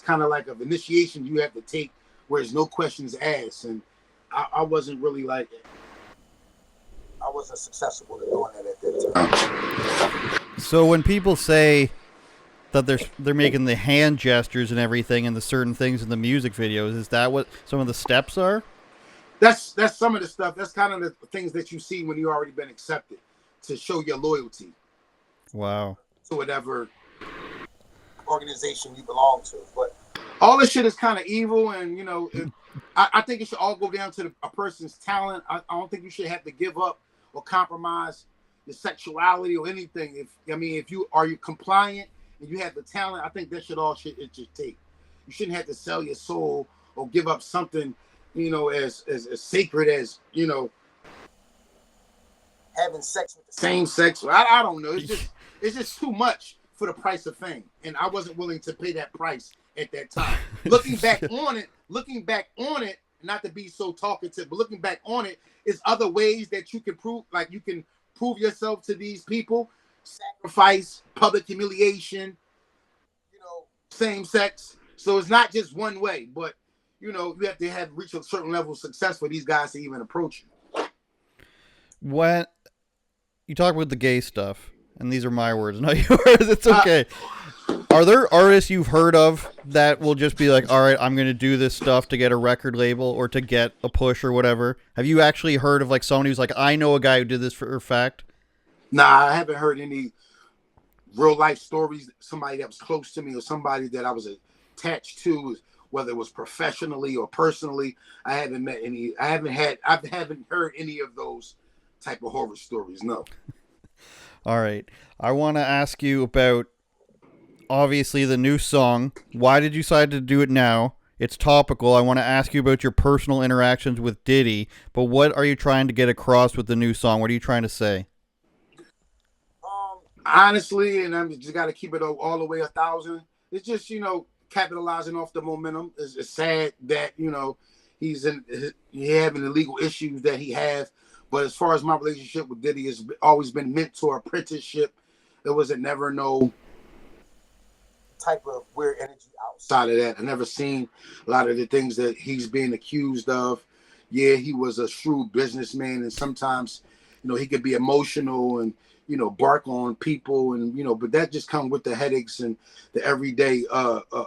kind of like an initiation you have to take where there's no questions asked. And I wasn't really like it. I wasn't successful at doing that at that time. So when people say that they're making the hand gestures and everything and the certain things in the music videos, is that what some of the steps are? That's some of the stuff. That's kind of the things that you see when you already been accepted, to show your loyalty. Wow. To whatever organization you belong to. But all this shit is kind of evil, and I think it should all go down to a person's talent. I don't think you should have to give up or compromise your sexuality or anything. If you are compliant and you have the talent, I think that it should take. You shouldn't have to sell your soul or give up something, as sacred as, having sex with the same sex. I don't know. It's just too much for the price of fame, and I wasn't willing to pay that price at that time. Looking back on it, not to be so talkative, but looking back on it, is other ways that you can prove yourself to these people. Sacrifice, public humiliation, same sex. So it's not just one way, but you have to reach a certain level of success for these guys to even approach you. When you talk about the gay stuff, and these are my words, not yours, it's okay. Are there artists you've heard of that will just be like, all right, I'm going to do this stuff to get a record label or to get a push or whatever? Have you actually heard of like someone who's like, I know a guy who did this for a fact? Nah, I haven't heard any real life stories. Somebody that was close to me or somebody that I was attached to, whether it was professionally or personally. I haven't met any. I haven't heard any of those type of horror stories. No. All right. I want to ask you about, obviously, the new song. Why did you decide to do it now? It's topical. I want to ask you about your personal interactions with Diddy, but what are you trying to get across with the new song? What are you trying to say? Honestly, and I'm just got to keep it all the way 1,000. It's just, capitalizing off the momentum. It's sad that, he having the legal issues that he has. But as far as my relationship with Diddy has always been mentor apprenticeship. There was never no type of weird energy outside of that. I never seen a lot of the things that he's being accused of. Yeah, he was a shrewd businessman, and sometimes, he could be emotional and, bark on people, and, but that just comes with the headaches and the everyday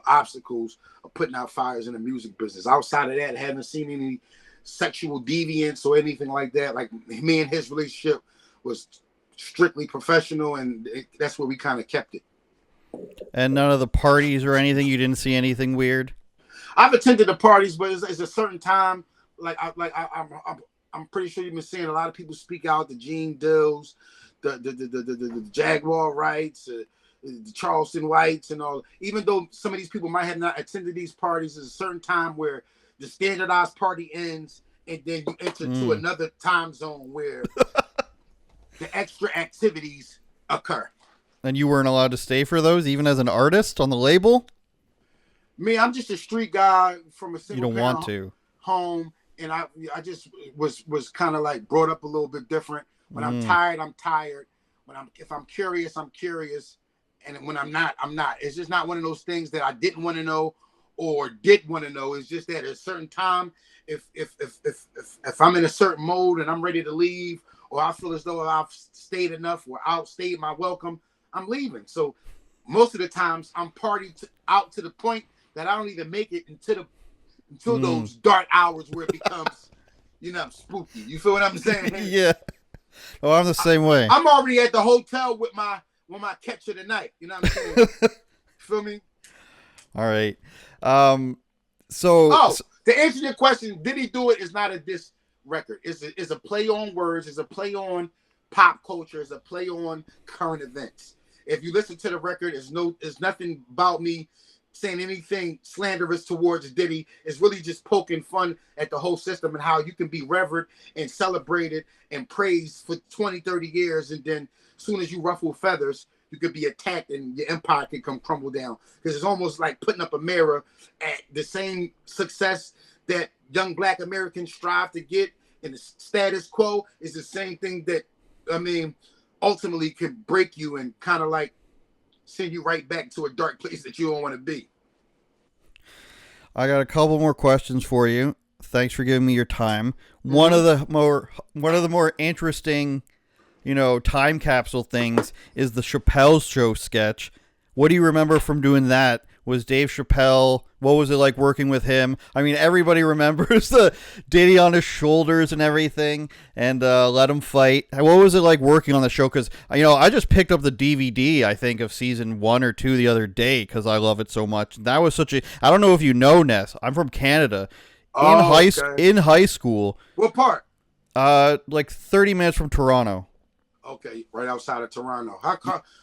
obstacles of putting out fires in the music business. Outside of that, I haven't seen any sexual deviance or anything like that. Like, me and his relationship was strictly professional, and that's where we kind of kept it. And none of the parties or anything, you didn't see anything weird? I've attended the parties, but it's a certain time. I'm I'm pretty sure you've been seeing a lot of people speak out, the Gene Dills, the Jaguar Wrights, the Charleston Whites, and all. Even though some of these people might have not attended these parties, there's a certain time where the standardized party ends, and then you enter to another time zone where the extra activities occur. And you weren't allowed to stay for those, even as an artist on the label? Me, I'm just a street guy from a single You don't want to. home, and I just was kind of like brought up a little bit different. When I'm tired, I'm tired. If I'm curious, I'm curious. And when I'm not, I'm not. It's just not one of those things that I didn't want to know or did want to know. It's just that at a certain time, if I'm in a certain mode and I'm ready to leave, or I feel as though I've stayed enough or outstayed my welcome, I'm leaving. So most of the times I'm out to the point that I don't even make it until those dark hours where it becomes, spooky. You feel what I'm saying? Yeah. Oh, I'm the same way. I'm already at the hotel with my catch of the night. You know what I'm saying? Feel me? All right. To answer your question, Did He Do It is not a diss record. It's a play on words. It's a play on pop culture. It's a play on current events. If you listen to the record, it's nothing about me saying anything slanderous towards Diddy. It's really just poking fun at the whole system and how you can be revered and celebrated and praised for 20, 30 years. And then as soon as you ruffle feathers, you could be attacked and your empire can come crumble down. Because it's almost like putting up a mirror at the same success that young Black Americans strive to get in the status quo is the same thing that, ultimately could break you and kind of like send you right back to a dark place that you don't want to be. I got a couple more questions for you. Thanks for giving me your time. One of the more interesting, time capsule things is the Chappelle Show sketch. What do you remember from doing that? Was Dave Chappelle, what was it like working with him? I mean, everybody remembers the Diddy on his shoulders and everything, and let him fight. What was it like working on the show? Because, I just picked up the DVD, I think, of season 1 or 2 the other day because I love it so much. That was I don't know if you know, Ness. I'm from Canada. In high school. What part? Like 30 minutes from Toronto. Okay, right outside of Toronto.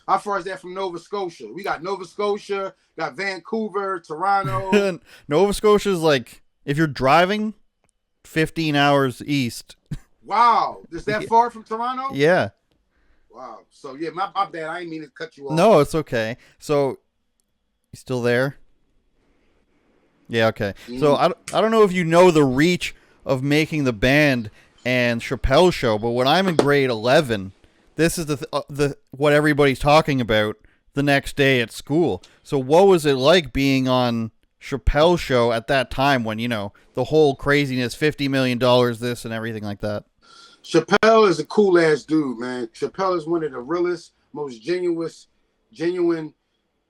How far is that from Nova Scotia? We got Nova Scotia, got Vancouver, Toronto. Nova Scotia is like, if you're driving, 15 hours east. Wow. Is that far from Toronto? Yeah. Wow. So, yeah, my bad. I didn't mean to cut you off. No, it's okay. So, you still there? Yeah, okay. So, I don't know if you know the reach of making the band and Chappelle Show, but when I'm in grade 11... this is the what everybody's talking about the next day at school. So what was it like being on Chappelle's Show at that time when, the whole craziness, $50 million, this and everything like that? Chappelle is a cool ass dude, man. Chappelle is one of the realest, most genuine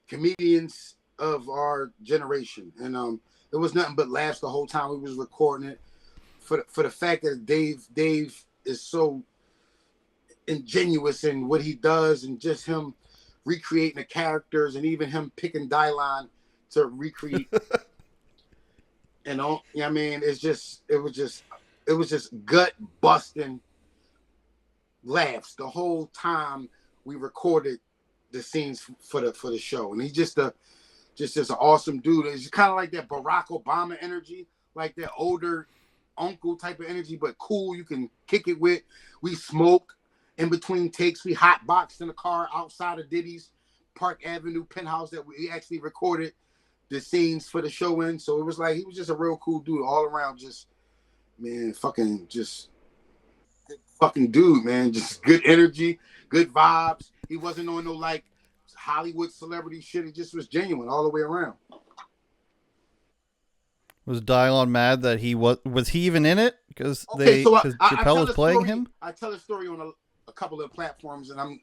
comedians of our generation. And it was nothing but laughs the whole time we was recording it. For the fact that Dave is so ingenuous in what he does, and just him recreating the characters, and even him picking Dylan to recreate. And it was just gut busting laughs the whole time we recorded the scenes for the show. And he's just an awesome dude. It's kind of like that Barack Obama energy, like that older uncle type of energy, but cool. You can kick it with. We smoked. In between takes, we hotboxed in the car outside of Diddy's Park Avenue penthouse that we actually recorded the scenes for the show in. So it was like, he was just a real cool dude all around. Just, man, fucking dude, man. Just good energy, good vibes. He wasn't on no like Hollywood celebrity shit. He just was genuine all the way around. Was Dylan mad that he was he even in it? Because Chappelle was playing him? I tell a story on a couple of platforms, and I'm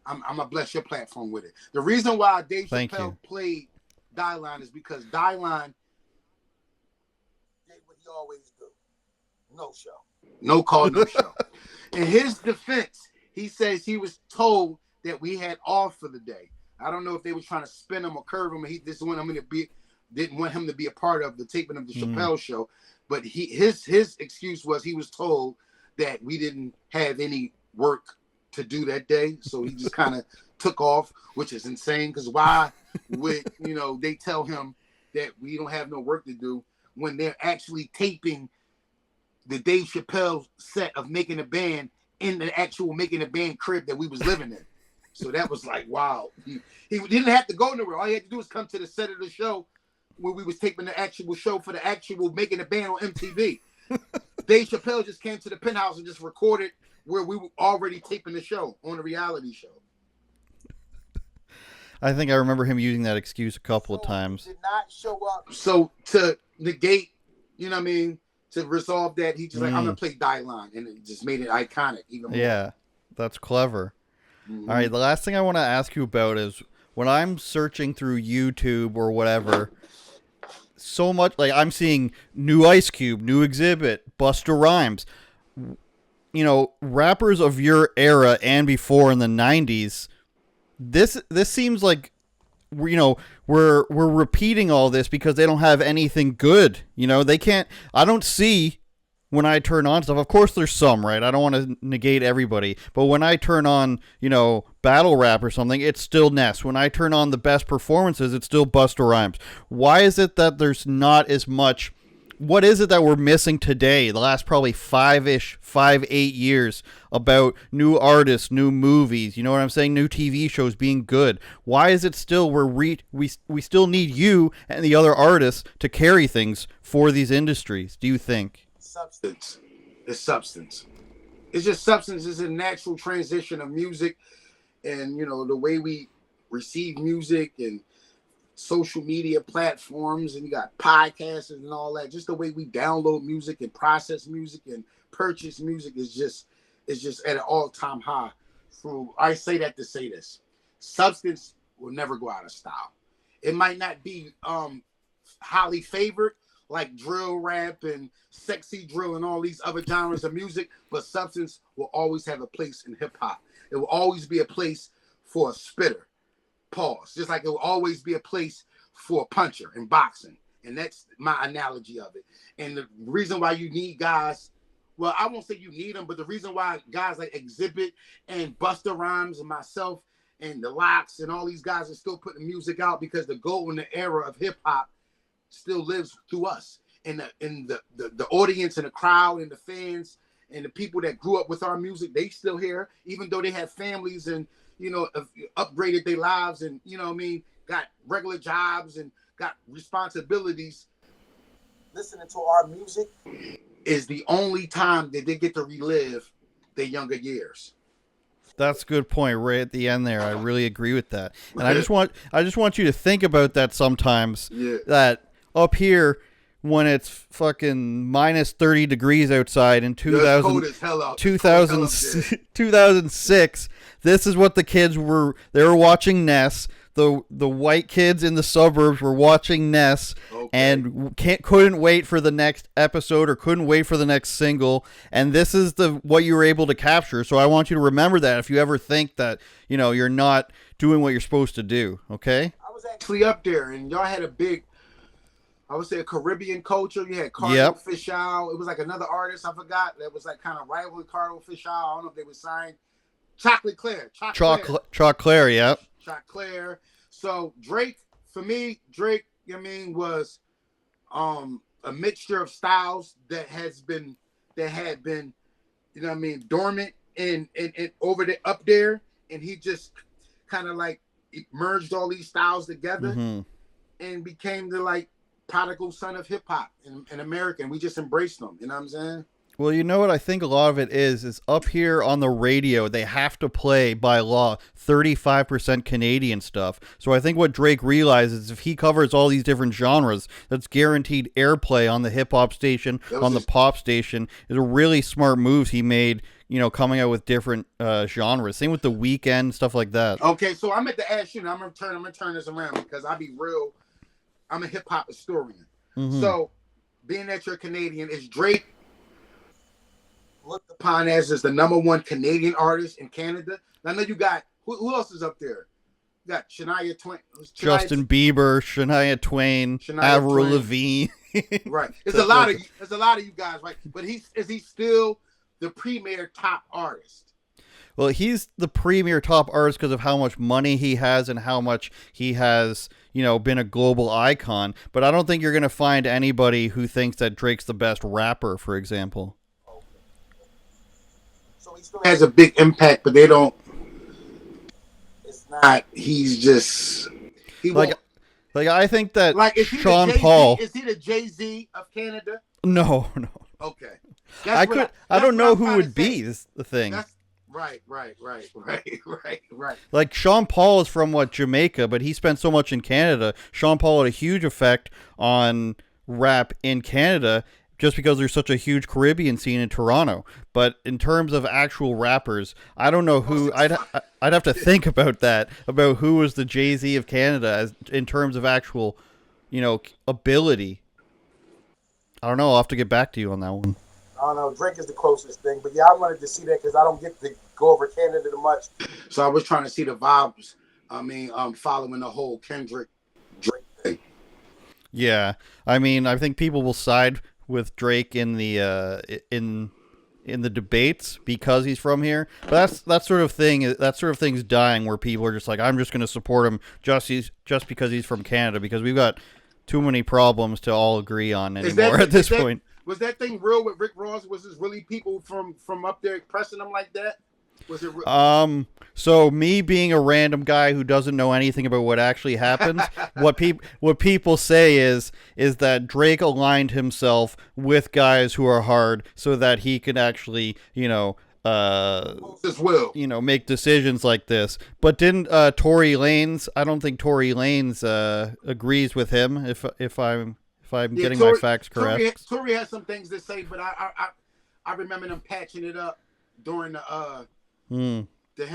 gonna bless your platform with it. The reason why Dave Chappelle played Dylan is because Dylan did what he always do. No show. No call, no show. In his defense, he says he was told that we had off for the day. I don't know if they were trying to spin him or curve him, and he didn't want him to be a part of the taping of the Chappelle show. But his excuse was he was told that we didn't have any work to do that day, so he just kind of took off, which is insane. Because why would they tell him that we don't have no work to do when they're actually taping the Dave Chappelle set of Making a Band in the actual Making a Band crib that we was living in? So that was like, wow. He didn't have to go nowhere. All he had to do was come to the set of the show where we was taping the actual show for the actual Making a Band on MTV. Dave Chappelle just came to the penthouse and just recorded where we were already taping the show on a reality show. I think I remember him using that excuse a couple of times. He did not show up. So to negate, to resolve that, he just like, I'm gonna play Die Line, and it just made it iconic even more. Yeah, that's clever. Mm-hmm. All right, the last thing I want to ask you about is when I'm searching through YouTube or whatever, so much like I'm seeing new Ice Cube, new Exhibit, Busta Rhymes, rappers of your era and before in the 90s. This seems like we're repeating all this because they don't have anything good. They can't. I don't see when I turn on stuff. Of course, there's some, right? I don't want to negate everybody, but when I turn on battle rap or something, it's still Ness. When I turn on the best performances, it's still Busta Rhymes. Why is it that there's not as much? What is it that we're missing today, the last probably 8 years, about new artists, new movies, you know what I'm saying, new TV shows being good? Why is it still we still need you and the other artists to carry things for these industries, do you think? Substance. It's substance. It's just substance. Is a natural transition of music, and the way we receive music and social media platforms, and you got podcasts and all that. Just the way we download music and process music and purchase music is just at an all-time high. I say that to say this: substance will never go out of style. It might not be highly favored like drill rap and sexy drill and all these other genres of music, but substance will always have a place in hip hop. It will always be a place for a spitter. Pause. Just like it will always be a place for a puncher in boxing. And that's my analogy of it. And the reason why you need guys, well, I won't say you need them, but the reason why guys like Exhibit and Busta Rhymes and myself and the Locks and all these guys are still putting music out, because the golden era of hip hop still lives through us. And the audience and the crowd and the fans and the people that grew up with our music, they still here, even though they have families and upgraded their lives and got regular jobs and got responsibilities. Listening to our music is the only time that they get to relive their younger years. That's a good point right at the end there. I really agree with that. And I just want you to think about that sometimes. Yeah. That up here, when it's fucking minus 30 degrees outside in 2006, this is what the kids were. They were watching Ness. The white kids in the suburbs were watching Ness, and couldn't wait for the next episode or couldn't wait for the next single. And this is what you were able to capture. So I want you to remember that if you ever think that you're not doing what you're supposed to do. Okay. I was actually up there, and y'all had a big, I would say, a Caribbean culture. You had Cardo Fishal. It was like another artist, I forgot, that was like kind of rivaling Cardo Fishal. I don't know if they were signed. Chocolate Claire. Claire, yeah. Chocolate Claire. So Drake, for me, was a mixture of styles that had been dormant and over the up there, and he just kind of like merged all these styles together and became the like prodigal son of hip hop in America, and we just embraced them. You know what I'm saying? Well, you know what I think a lot of it is up here on the radio, they have to play by law 35% Canadian stuff. So I think what Drake realizes, if he covers all these different genres, that's guaranteed airplay on the hip hop station, on the pop station. Is a really smart moves he made, coming out with different genres. Same with The Weeknd, stuff like that. Okay, so I'm at the ask you, I'm gonna turn this around, because I'll be real. I'm a hip hop historian. So being that you're Canadian, is Drake looked upon as the number one Canadian artist in Canada? I know you got, who else is up there? You got Shania Twain. Justin Bieber, Shania Twain, Avril Lavigne. Right. There's a lot of you guys, right? But is he still the premier top artist? Well, he's the premier top artist because of how much money he has and how much he has, been a global icon. But I don't think you're going to find anybody who thinks that Drake's the best rapper, for example. So he still has a big impact, but they don't. It's not. He's just. Like I think that is Sean Paul. Is he the Jay-Z of Canada? No. Okay. I don't know who would be the thing. Right. Like Sean Paul is from Jamaica, but he spent so much in Canada. Sean Paul had a huge effect on rap in Canada just because there's such a huge Caribbean scene in Toronto. But in terms of actual rappers, I don't know who. I'd have to think about that, about who was the Jay-Z of Canada in terms of actual, ability. I don't know. I'll have to get back to you on that one. I don't know. Drake is the closest thing, but yeah, I wanted to see that because I don't get to go over Canada too much. So I was trying to see the vibes. Following the whole Kendrick Drake thing. Yeah, I think people will side with Drake in the in the debates because he's from here. But that sort of thing's dying, where people are just like, I'm just going to support him just because he's from Canada, because we've got too many problems to all agree on anymore at this point. Was that thing real with Rick Ross? Was this really people from up there pressing him like that? Was it real? So me being a random guy who doesn't know anything about what actually happens, what people say is that Drake aligned himself with guys who are hard so that he could actually, make decisions like this. But didn't Tory Lanez? I don't think Tory Lanez agrees with him. If I'm getting my facts correct. Tory has some things to say, but I remember them patching it up during the him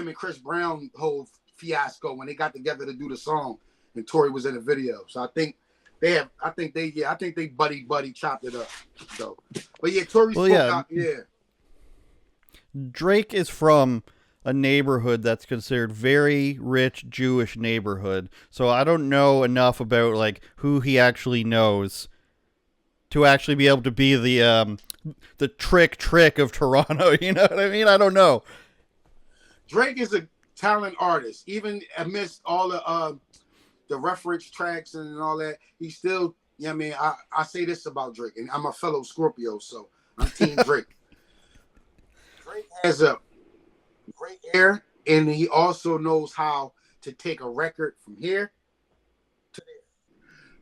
and Chris Brown whole fiasco when they got together to do the song, and Tory was in the video. So I think they buddy chopped it up. So, but yeah, Tory spoke out. Yeah. Drake is from a neighborhood that's considered very rich Jewish neighborhood. So I don't know enough about who he actually knows to actually be able to be the trick of Toronto. You know what I mean? I don't know. Drake is a talent artist, even amidst all the reference tracks and all that. He still, I say this about Drake, and I'm a fellow Scorpio, so I'm Team Drake. Drake has a great ear, and he also knows how to take a record from here to there.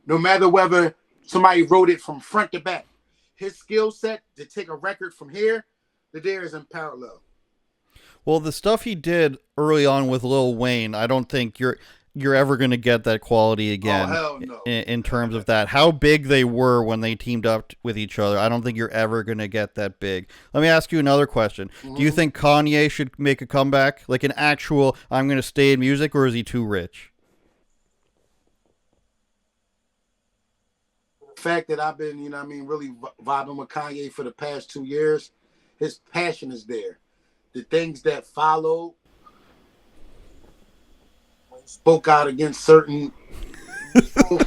No matter whether somebody wrote it from front to back, his skill set to take a record from here to there is unparalleled. Well, the stuff he did early on with Lil Wayne, I don't think you're ever going to get that quality again. Oh, hell no. In terms of that. How big they were when they teamed up with each other, I don't think you're ever going to get that big. Let me ask you another question. Mm-hmm. Do you think Kanye should make a comeback? Like an actual, I'm going to stay in music, or is he too rich? The fact that I've been, really vibing with Kanye for the past 2 years, his passion is there. The things that followed, when he spoke out against certain people,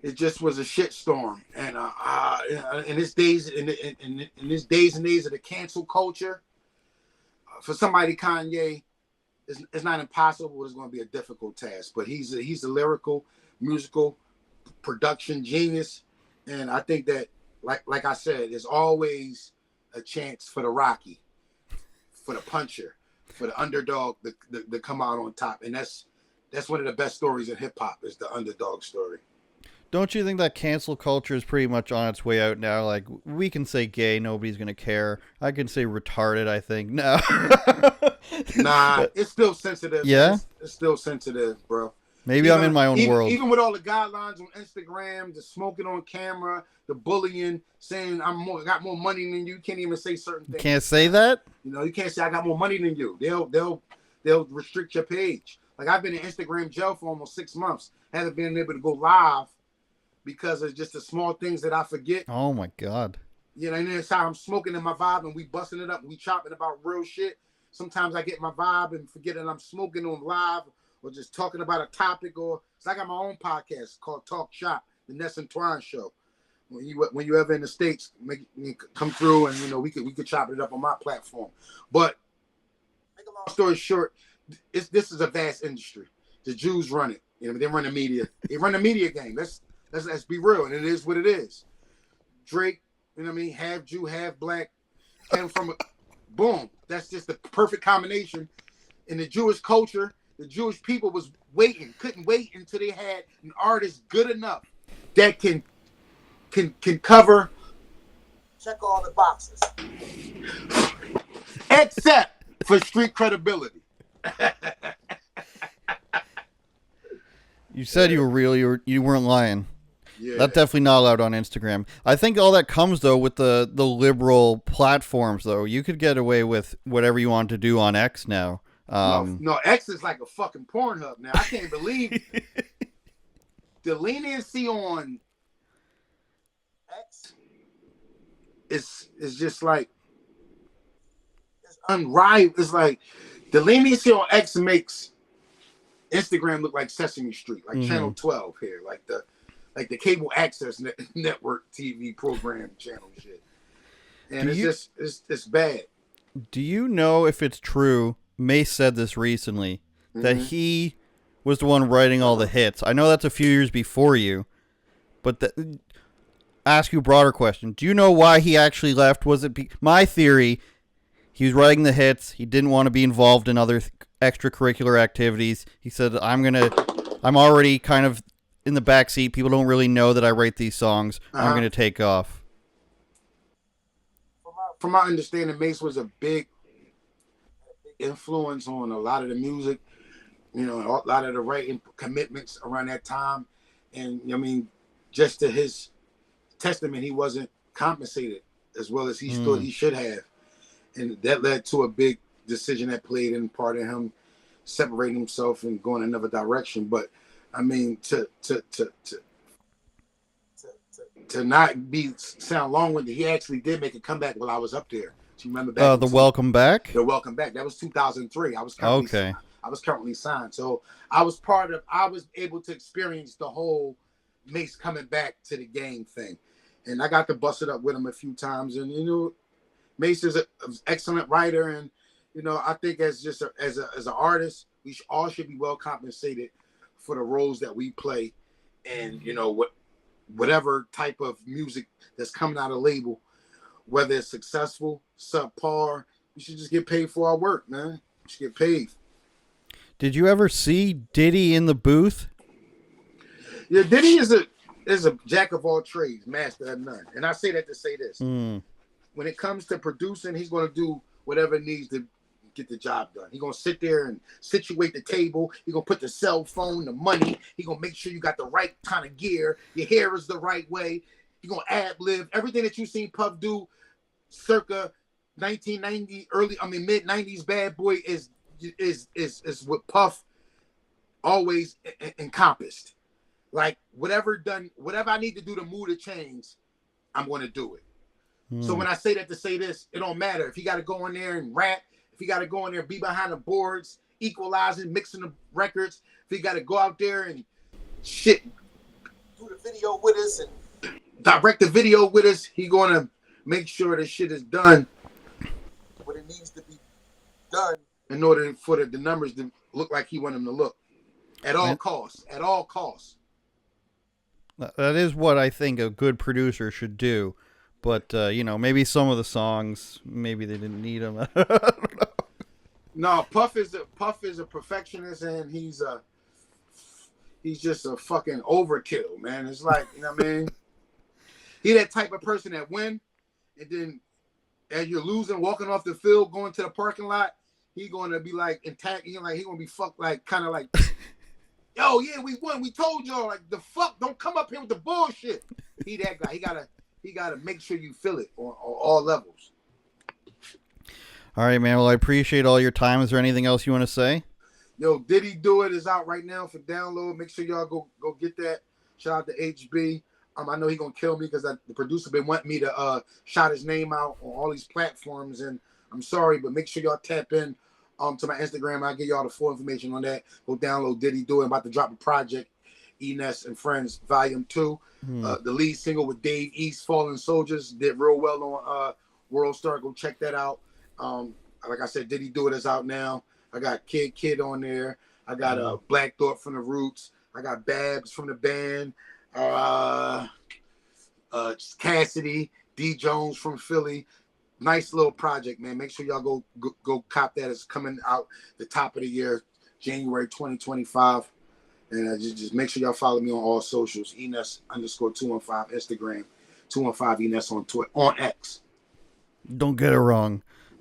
it just was a shitstorm. And in this days and age of the cancel culture, for somebody Kanye, it's not impossible. It's going to be a difficult task. But he's a lyrical, musical production genius, and I think that, like I said, there's always a chance for the Rocky, for the puncher, for the underdog to come out on top. And that's one of the best stories in hip hop, is the underdog story. Don't you think that cancel culture is pretty much on its way out now? Like, we can say gay, nobody's going to care. I can say retarded, I think. No. Nah, it's still sensitive. Yeah? It's still sensitive, bro. Maybe I'm in my own world. Even with all the guidelines on Instagram, the smoking on camera, the bullying, saying got more money than you can't even say certain things. You can't say that? You can't say I got more money than you. They'll restrict your page. Like, I've been in Instagram jail for almost 6 months. Haven't been able to go live because of just the small things that I forget. Oh my God. And that's how I'm smoking in my vibe, and we busting it up and we chopping about real shit. Sometimes I get my vibe and forget that I'm smoking on live or just talking about a topic. So I got my own podcast called Talk Shop, the Ness and Twine Show. when you ever in the States, come through, and we could chop it up on my platform. But make a long story short, this is a vast industry. The Jews run it. They run the media. They run the media game. Let's be real, and it is what it is. Drake, half Jew, half black, came from boom. That's just the perfect combination. In the Jewish culture, the Jewish people couldn't wait until they had an artist good enough that can cover, check all the boxes, except for street credibility. You said you were real. You weren't lying. Yeah. That's definitely not allowed on Instagram. I think all that comes though with the liberal platforms. Though you could get away with whatever you want to do on X now. No, X is like a fucking Pornhub now. I can't believe the leniency on X is just like it's unrivaled. It's like the leniency on X makes Instagram look like Sesame Street, like Channel 12 here, like the cable access network TV program channel shit. And it's bad. Do you know if it's true? Mase said this recently that he was the one writing all the hits. I know that's a few years before you, but ask you a broader question. Do you know why he actually left? Was it my theory? He was writing the hits. He didn't want to be involved in other extracurricular activities. He said, I'm already kind of in the back seat. People don't really know that I write these songs. I'm going to take off. From my understanding, Mase was a big influence on a lot of the music, a lot of the writing commitments around that time. And just to his testament, he wasn't compensated as well as he thought he should have. And that led to a big decision that played in part of him separating himself and going another direction. But to not sound long-winded, he actually did make a comeback while I was up there. Do you remember back? The Welcome Back? The Welcome Back. That was 2003. I was currently signed. So I was able to experience the whole Mase coming back to the game thing. And I got to bust it up with him a few times. And, Mase is an excellent writer. And, I think as an artist, we all should be well compensated for the roles that we play. And, whatever type of music that's coming out of label, whether it's successful, subpar, we should just get paid for our work, man. We should get paid. Did you ever see Diddy in the booth? Yeah, Diddy is a jack of all trades, master of none. And I say that to say this. When it comes to producing, he's going to do whatever it needs to get the job done. He's going to sit there and situate the table. He's going to put the cell phone, the money. He's going to make sure you got the right kind of gear. Your hair is the right way. He's going to ad-lib. Everything that you've seen Puff do circa 1990, mid-90s Bad Boy is what Puff always encompassed. Like, whatever I need to do to move the chains, I'm going to do it. So when I say that to say this, it don't matter. If he got to go in there and rap, if he got to go in there and be behind the boards, equalizing, mixing the records, if he got to go out there and shit, do the video with us and direct the video with us, he going to make sure the shit is done what it needs to be done in order for the numbers to look like he want them to look at all costs. At all costs. That is what I think a good producer should do. But, maybe some of the songs, maybe they didn't need them. I don't know. No, Puff is a perfectionist, and he's just a fucking overkill, man. It's like, he that type of person that win, and then as you're losing, walking off the field, going to the parking lot, he going to be like intact. He going to be fucked, like kind of like, yo, yeah, we won. We told y'all, like, the fuck, don't come up here with the bullshit. He that guy. He got to make sure you feel it on all levels. All right, man. Well, I appreciate all your time. Is there anything else you want to say? Yo, Diddy Do It is out right now for download. Make sure y'all go get that. Shout out to HB. I know he's going to kill me because the producer been wanting me to shout his name out on all these platforms. And I'm sorry, but make sure y'all tap in to my Instagram. I'll give y'all the full information on that. Go download Diddy Do It. I'm about to drop a project ENess and Friends Volume 2. The lead single with Dave East, Fallen Soldiers, did real well on World Star. Go check that out. Like I said, Diddy Do It is out now. I got Kid on there. I got Black Thought from the Roots. I got Babs from the band. Cassidy, D Jones from Philly. Nice little project, man. Make sure y'all go cop that. It's coming out the top of the year, January 2025. And just make sure y'all follow me on all socials. ENess_215 Instagram, 215 ENess on Twitter, on X. Don't get it wrong.